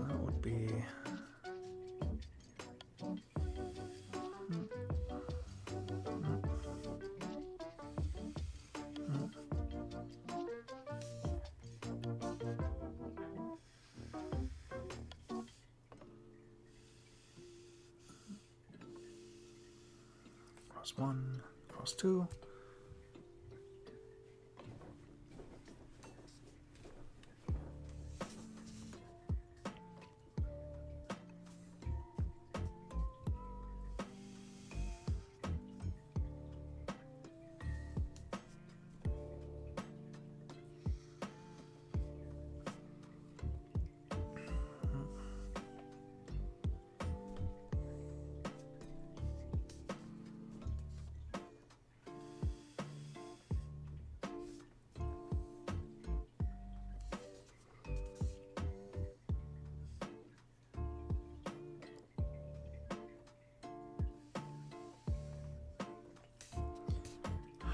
That would be cross one, cross two.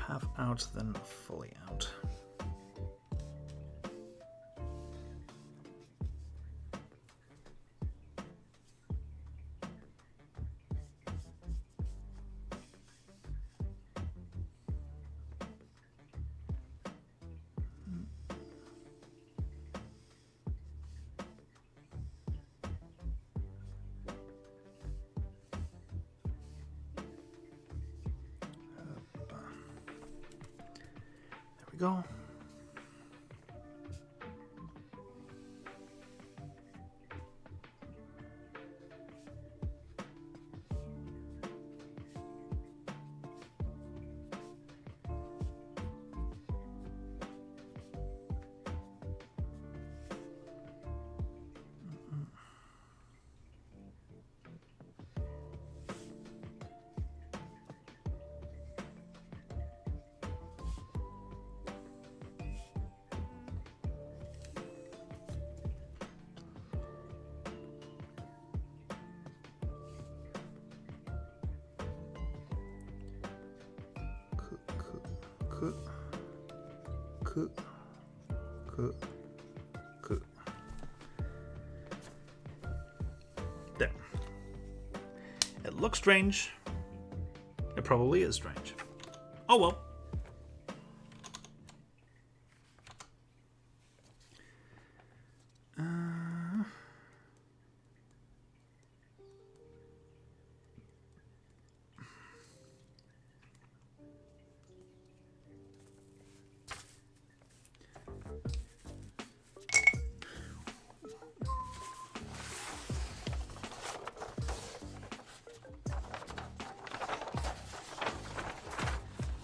Half out, then fully out. Go. Ku. Ku. Ku. Ku. There. It looks strange. It probably is strange. Oh well.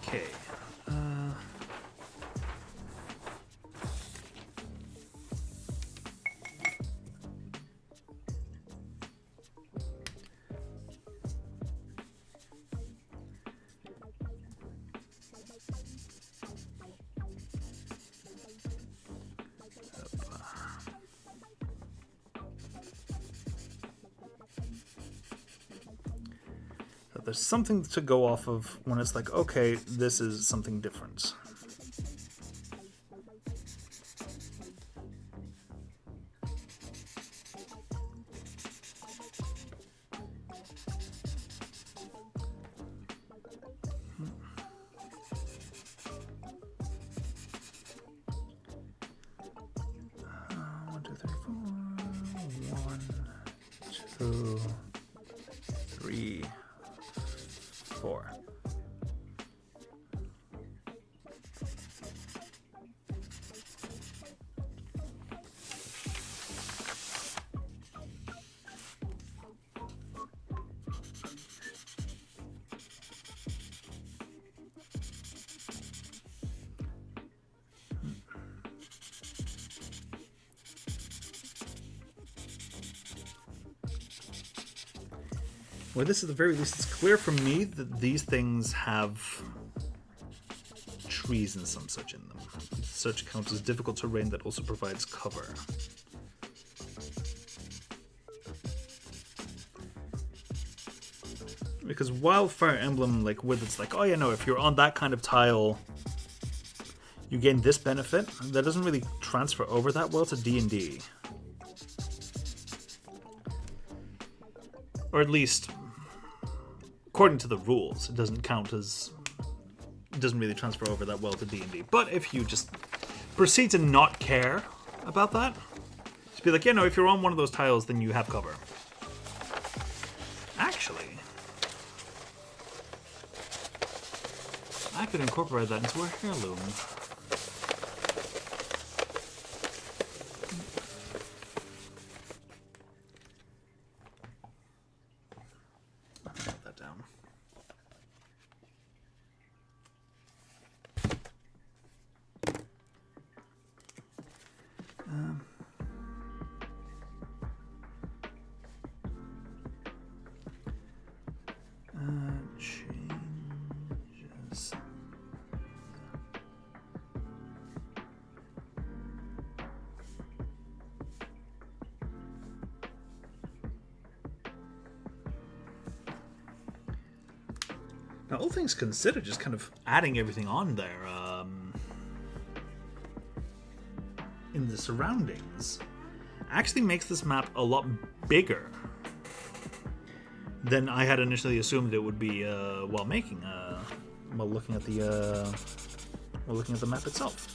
Okay. There's something to go off of when it's like, okay, this is something different. One, two, three, four. 1, 2, 3, 4. Well, this at the very least, it's clear from me that these things have trees and some such in them. Such counts as difficult terrain that also provides cover. Because while Fire Emblem, like with it's like, oh yeah, no, if you're on that kind of tile, you gain this benefit. That doesn't really transfer over that well to D&D. Or at least, according to the rules, it doesn't count as... It doesn't really transfer over that well to D&D. But if you just proceed to not care about that, just be like, yeah, no, if you're on one of those tiles, then you have cover. Actually, I could incorporate that into a heirloom. Write that down. Changes. Now, all things considered, just kind of adding everything on there in the surroundings actually makes this map a lot bigger than I had initially assumed it would be while making, while looking at the map itself.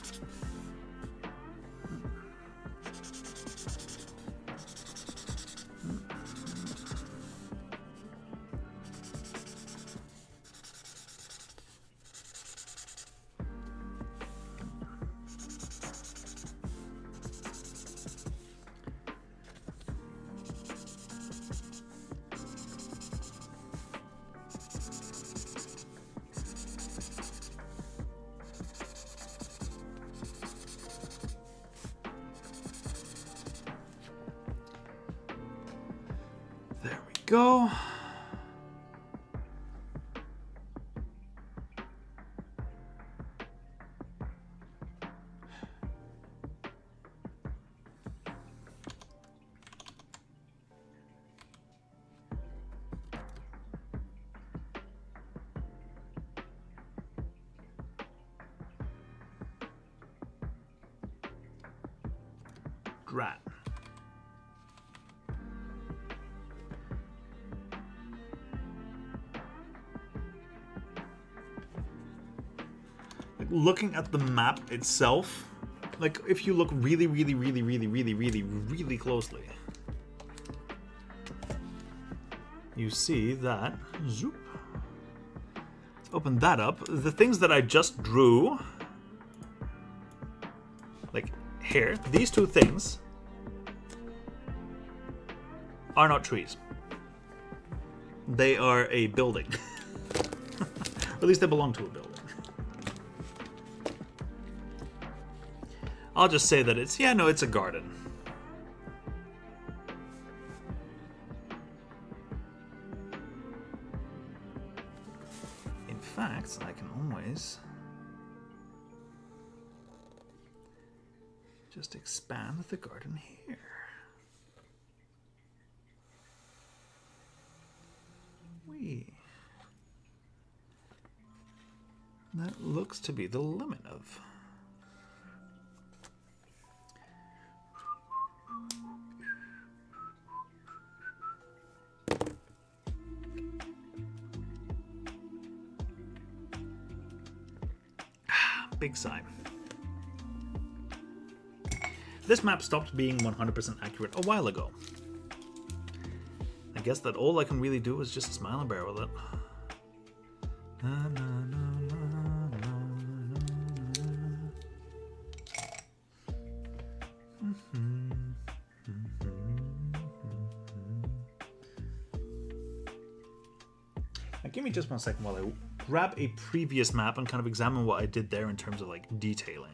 There we go. strat. Like, looking at the map itself, like if you look really closely, you see that, zoop. Let's open that up. The things that I just drew, like here, these two things are not trees. They are a building. Or at least they belong to a building. I'll just say that it's, yeah, no, it's a garden. In fact, I can always just expand the garden here. That looks to be the limit of. Big sigh. This map stopped being 100% accurate a while ago. I guess that all I can really do is just smile and bear with it. Now give me just 1 second while I grab a previous map and kind of examine what I did there in terms of like detailing.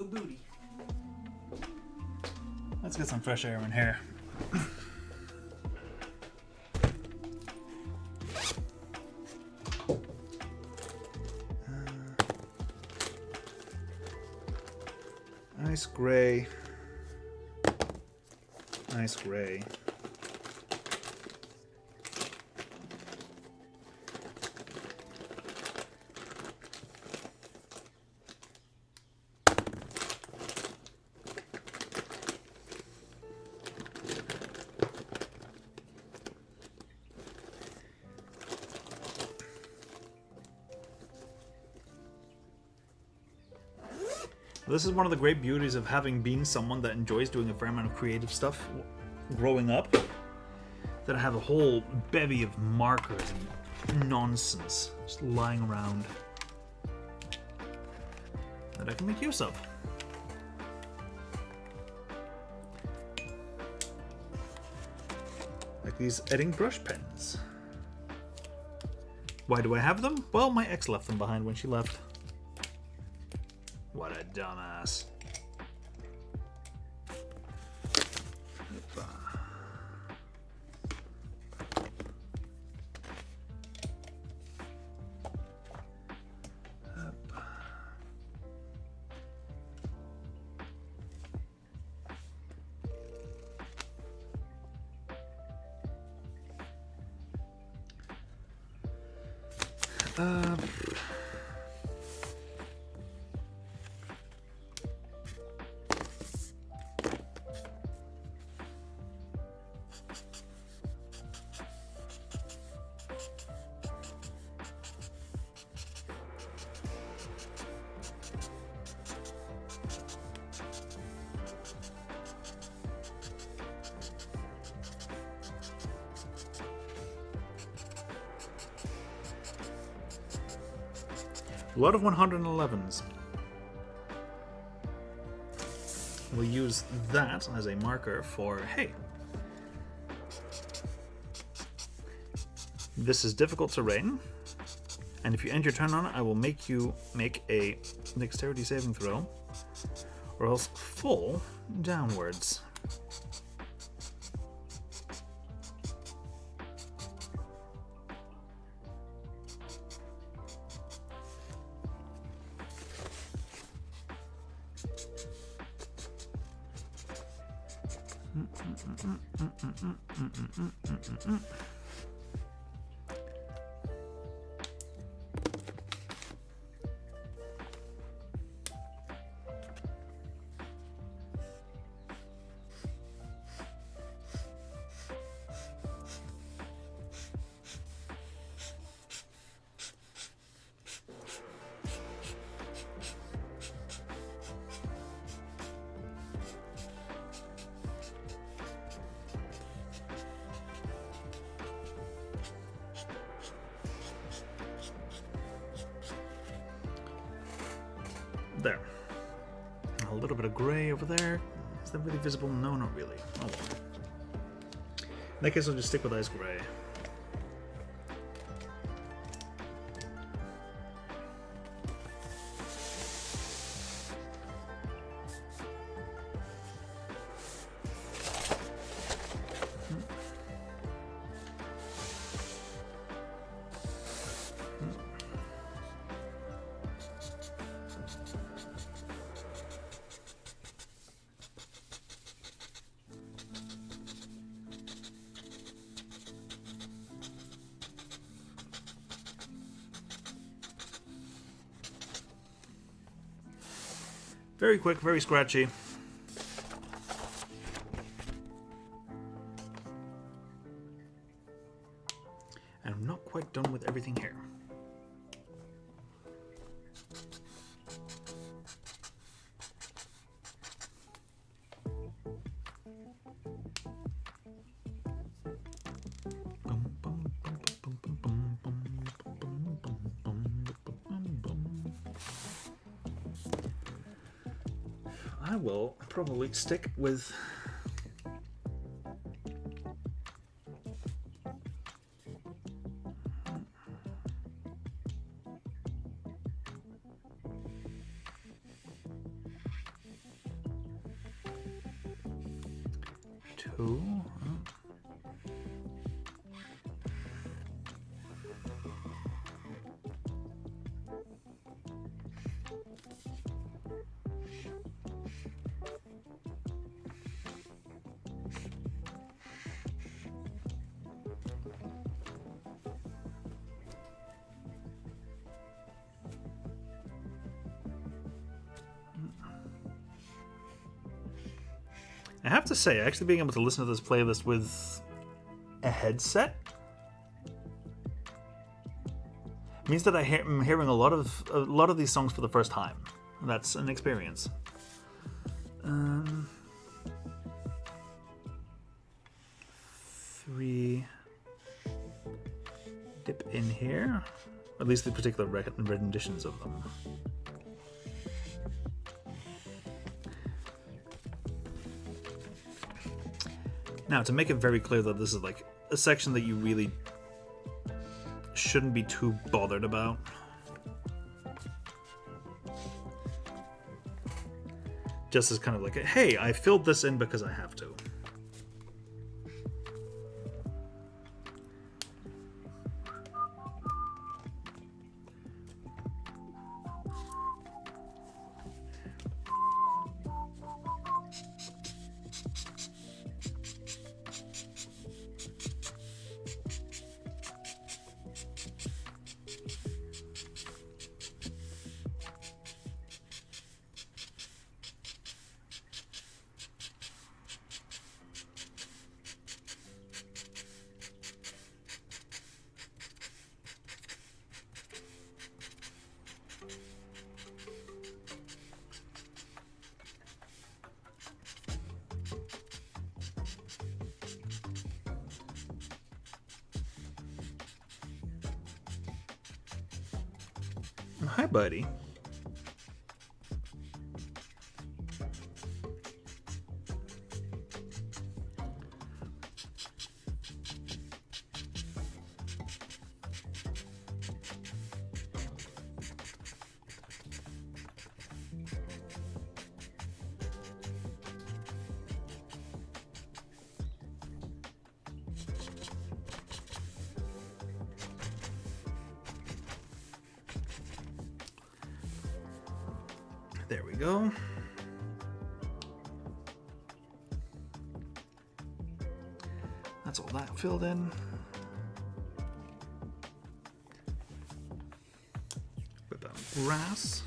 Booty. Let's get some fresh air in here. Nice gray. Nice gray. This is one of the great beauties of having been someone that enjoys doing a fair amount of creative stuff growing up, that I have a whole bevy of markers and nonsense just lying around that I can make use of. Like these Edding brush pens. Why do I have them? Well, my ex left them behind when she left. What a dumbass. A lot of 111s. We'll use that as a marker for, hey, this is difficult terrain, and if you end your turn on it, I will make you make a dexterity saving throw, or else fall downwards. There. A little bit of gray over there. Is that really visible? No, not really. Oh well. In that case, I'll just stick with ice gray. Very quick, very scratchy. And I'm not quite done with everything here. I will probably stick with two. I have to say, actually being able to listen to this playlist with a headset means that I'm hearing a lot of these songs for the first time. That's an experience. Three. Dip in here, at least the particular renditions of them. Now, to make it very clear that this is like a section that you really shouldn't be too bothered about. Just as kind of like, hey, I filled this in because I have to. Hi, buddy. There we go. That's all that filled in. Put down grass.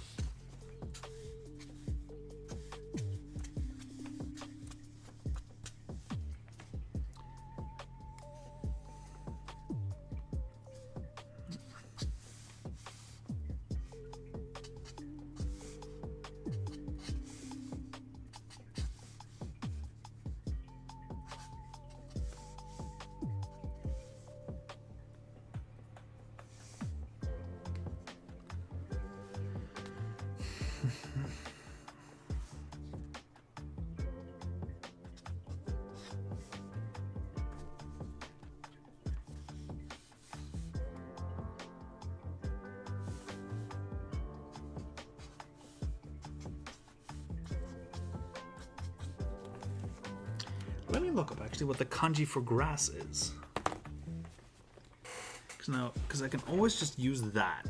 Let me look up actually what the kanji for grass is. Because I can always just use that.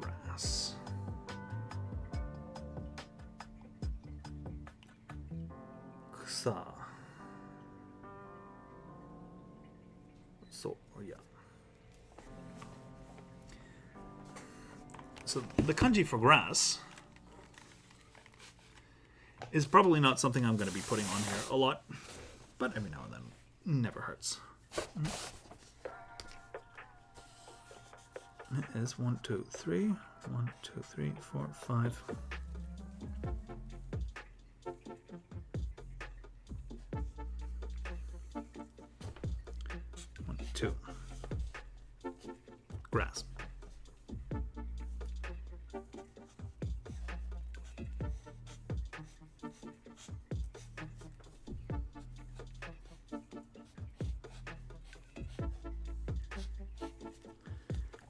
Grass. Kusa. So, yeah. So the kanji for grass is probably not something I'm going to be putting on here a lot, but every now and then never hurts. It is 1, 2, 3. 1, 2, 3, 4, 5. One, two. Grass.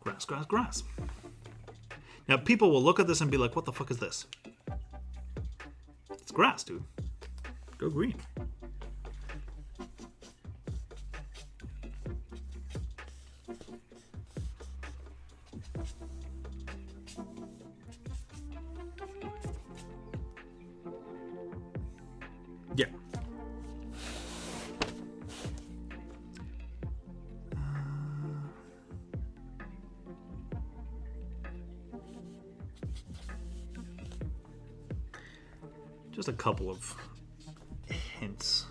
Grass, grass, grass. Now people will look at this and be like, what the fuck is this? It's grass, dude. Go green. Yeah. Just a couple of hints.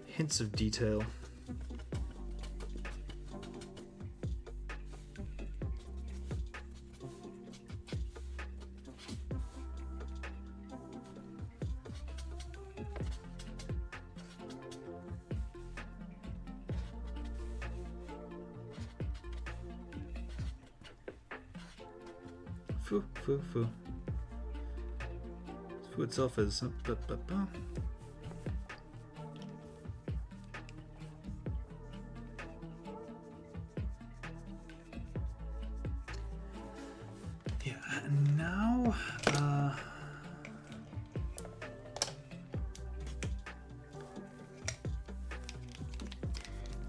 Hints of detail. Foo, foo, foo. Foo itself is. Yeah, and now.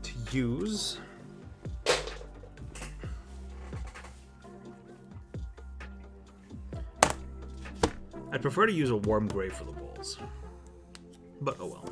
To use. I'd prefer to use a warm gray for the walls, but oh well.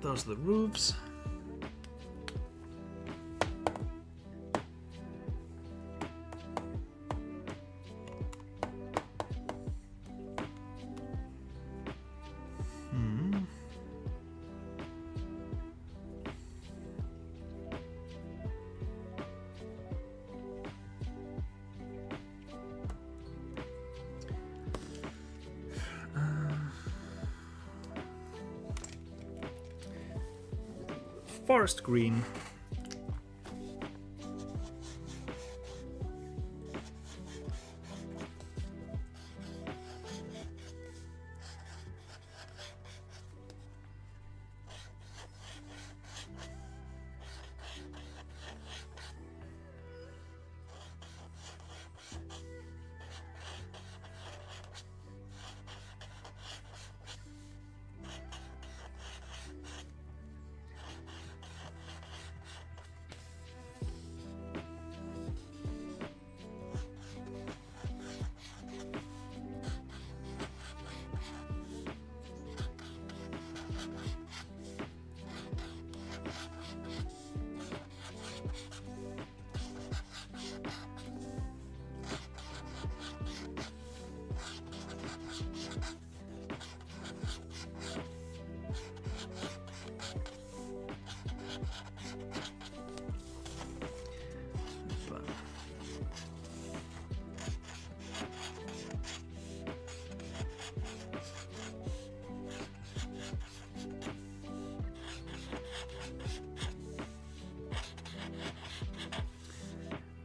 Those are the roofs. Forest green.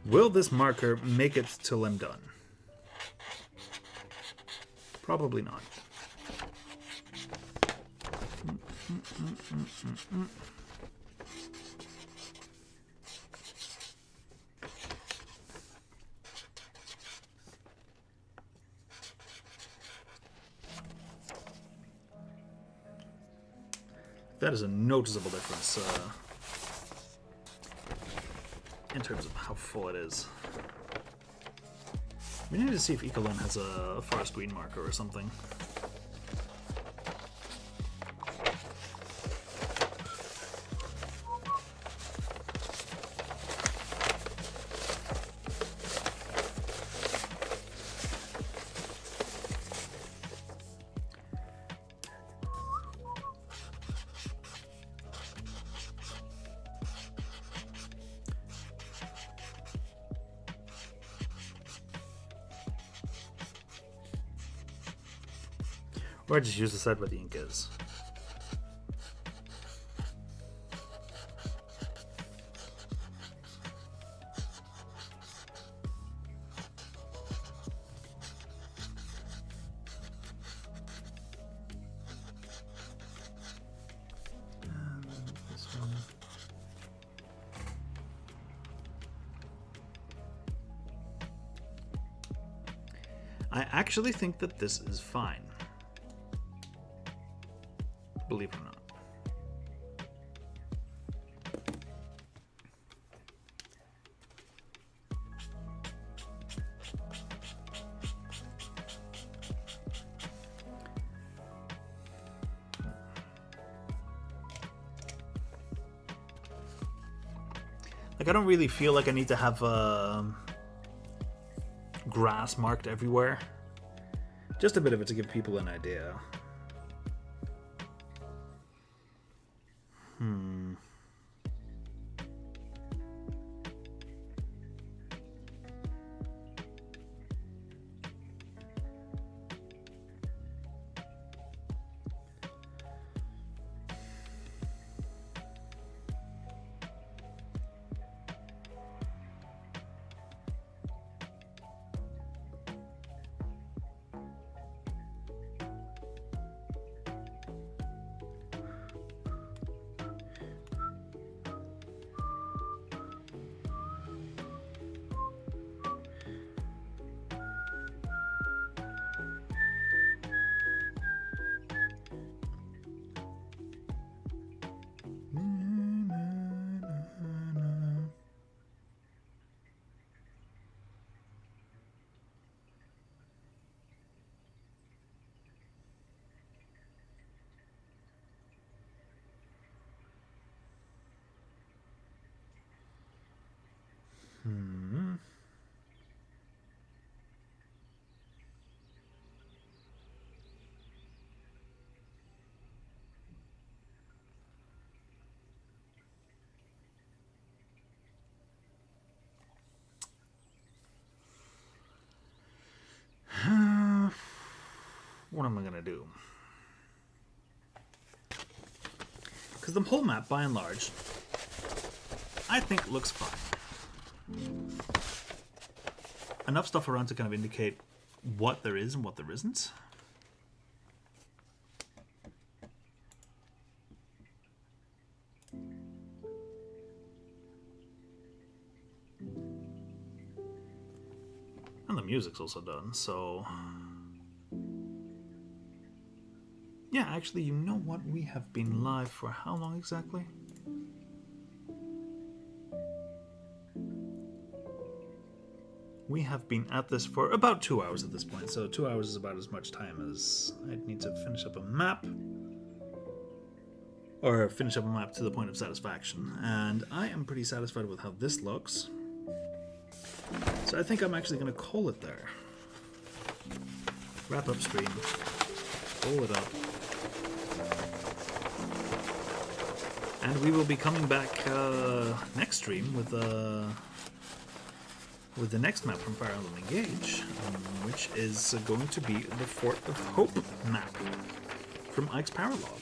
Will this marker make it till I'm done? Probably not. That is a noticeable difference in terms of how full it is. We need to see if Ecolone has a forest green marker or something. Or just use the side where the ink is. And this one. I actually think that this is fine. Believe it or not. Like, I don't really feel like I need to have grass marked everywhere. Just a bit of it to give people an idea. what am I going to do? Because the whole map, by and large, I think looks fine. Enough stuff around to kind of indicate what there is and what there isn't. And the music's also done, so... Yeah, actually, you know what? We have been live for how long exactly? We have been at this for about 2 hours at this point, so 2 hours is about as much time as I'd need to finish up a map. Or finish up a map to the point of satisfaction. And I am pretty satisfied with how this looks. So I think I'm actually going to call it there. Wrap up stream. Roll it up. And we will be coming back next stream with the next map from Fire Emblem Engage, which is going to be the Fort of Hope map from Ike's Paralog.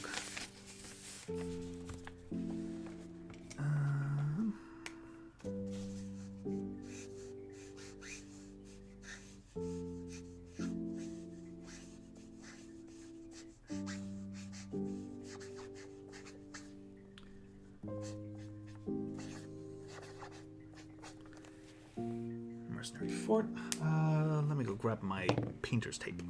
Mercenary Fort. Let me go grab my painter's tape.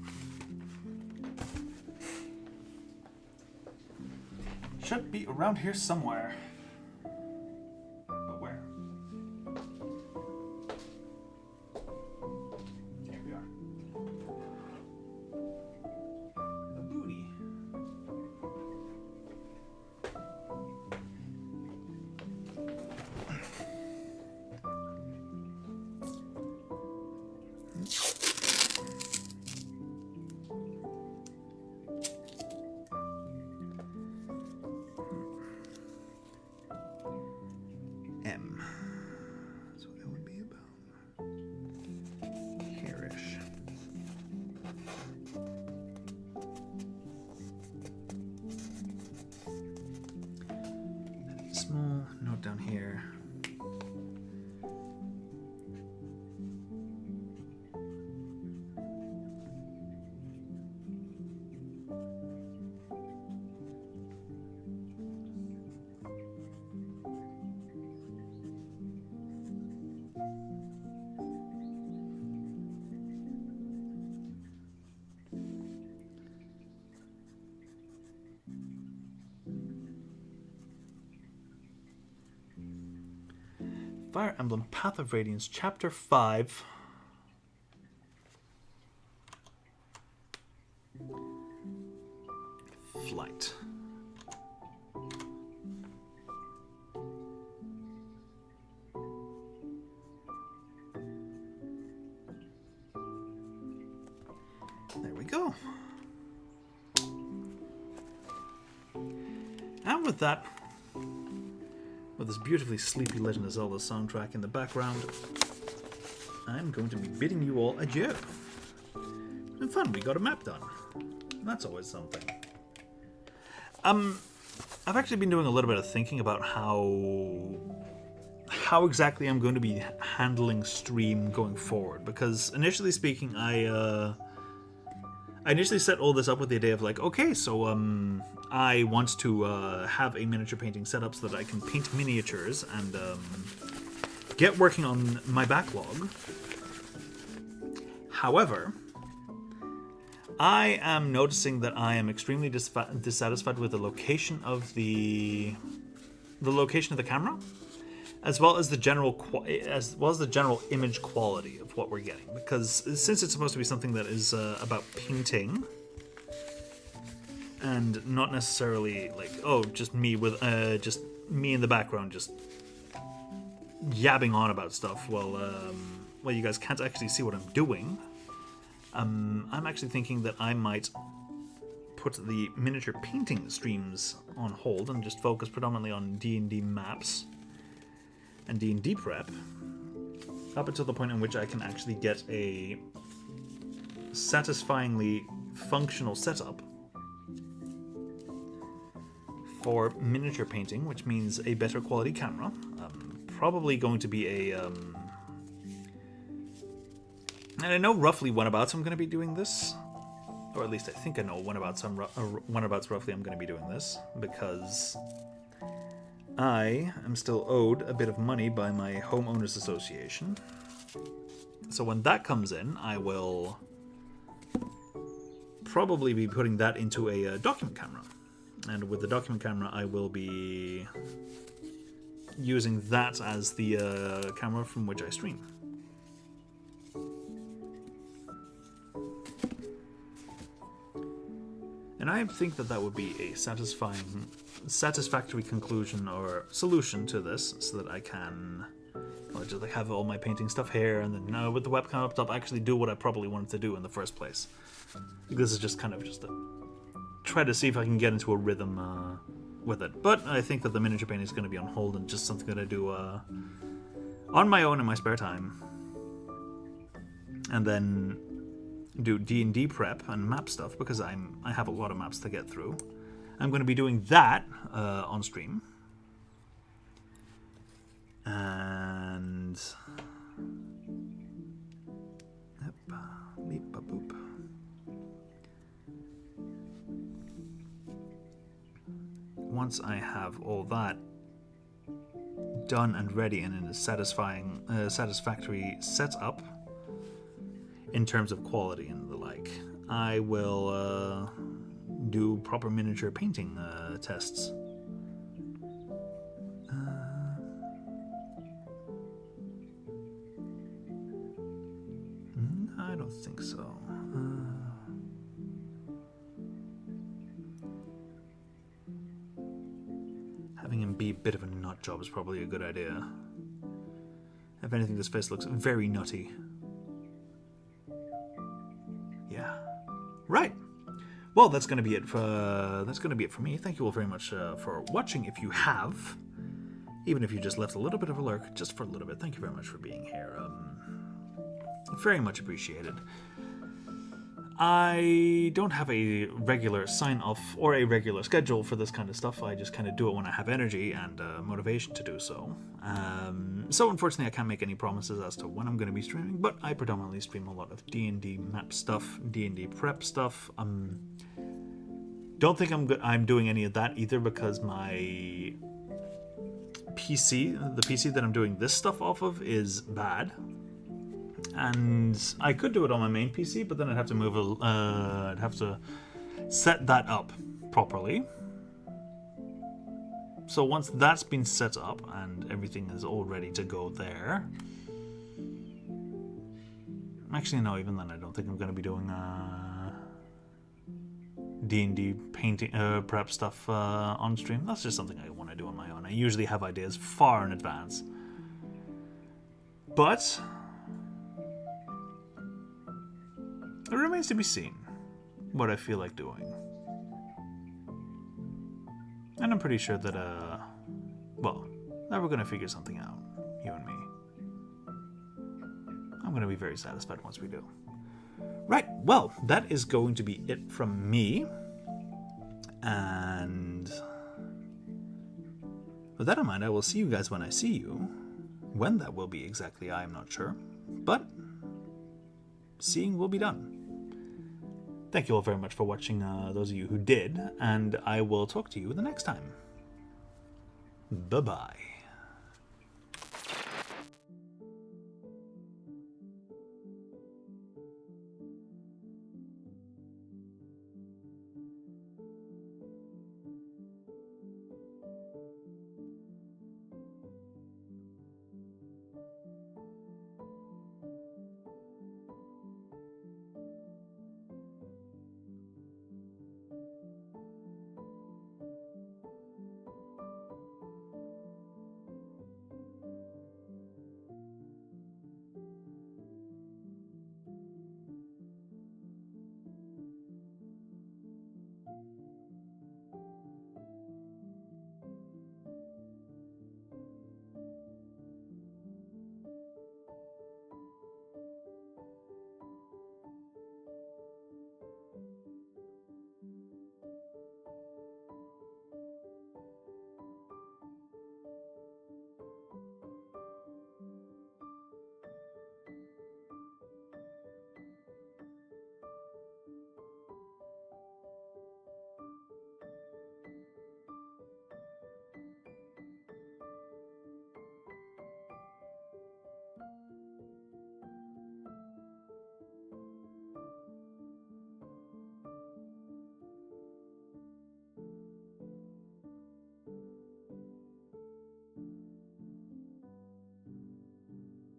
Should be around here somewhere. But where? Here we are. The booty. M. So that would be about here-ish. Small note down here. Fire Emblem Path of Radiance, Chapter 5. Flight. There we go. And with that, with this beautifully sleepy Legend of Zelda soundtrack in the background, I'm going to be bidding you all adieu. It's been fun, we got a map done. That's always something. I've actually been doing a little bit of thinking about how exactly I'm going to be handling stream going forward, because initially speaking, I initially set all this up with the idea of like, okay, so I want to have a miniature painting set up so that I can paint miniatures and get working on my backlog. However, I am noticing that I am extremely dissatisfied with the location of the location of the camera, as well as the general image quality of what we're getting. Because since it's supposed to be something that is about painting, and not necessarily like, oh, just me with just me in the background just yabbing on about stuff while you guys can't actually see what I'm doing. I'm actually thinking that I might put the miniature painting streams on hold and just focus predominantly on D&D maps and D&D prep up until the point in which I can actually get a satisfyingly functional setup for miniature painting, which means a better quality camera. Probably going to be a... and I know roughly whenabouts I'm going to be doing this. Or at least I think I know whenabouts roughly I'm going to be doing this. Because I am still owed a bit of money by my homeowners association. So when that comes in, I will probably be putting that into a document camera. And with the document camera, I will be using that as the camera from which I stream. And I think that that would be a satisfactory conclusion or solution to this, so that I can just like have all my painting stuff here, and then with the webcam up top, actually do what I probably wanted to do in the first place. This is just kind of just a try to see if I can get into a rhythm with it. But I think that the miniature painting is going to be on hold and just something that I do on my own in my spare time. And then do D&D prep and map stuff, because I have a lot of maps to get through. I'm going to be doing that on stream. And... yep. Beep, ba, boop. Once I have all that done and ready and in a satisfactory setup in terms of quality and the like, I will do proper miniature painting tests. I don't think so. Having him be a bit of a nut job is probably a good idea. If anything, this face looks very nutty. Yeah. Right. Well, that's going to be it for me. Thank you all very much for watching. If you have, even if you just left a little bit of a lurk, just for a little bit, thank you very much for being here. Very much appreciated. I don't have a regular sign-off or a regular schedule for this kind of stuff. I just kind of do it when I have energy and motivation to do so. So unfortunately I can't make any promises as to when I'm going to be streaming, but I predominantly stream a lot of D&D map stuff, D&D prep stuff. Don't think I'm doing any of that either, because my PC, the PC that I'm doing this stuff off of, is bad. And I could do it on my main PC, but then I'd have to move I'd have to set that up properly. So once that's been set up and everything is all ready to go there... Actually, no, even then I don't think I'm going to be doing D&D painting prep stuff on stream. That's just something I want to do on my own. I usually have ideas far in advance. But... it remains to be seen what I feel like doing. And I'm pretty sure that, well, that we're going to figure something out, you and me. I'm going to be very satisfied once we do. Right, well, that is going to be it from me. And with that in mind, I will see you guys when I see you. When that will be exactly, I am not sure. But seeing will be done. Thank you all very much for watching, those of you who did, and I will talk to you the next time. Bye-bye.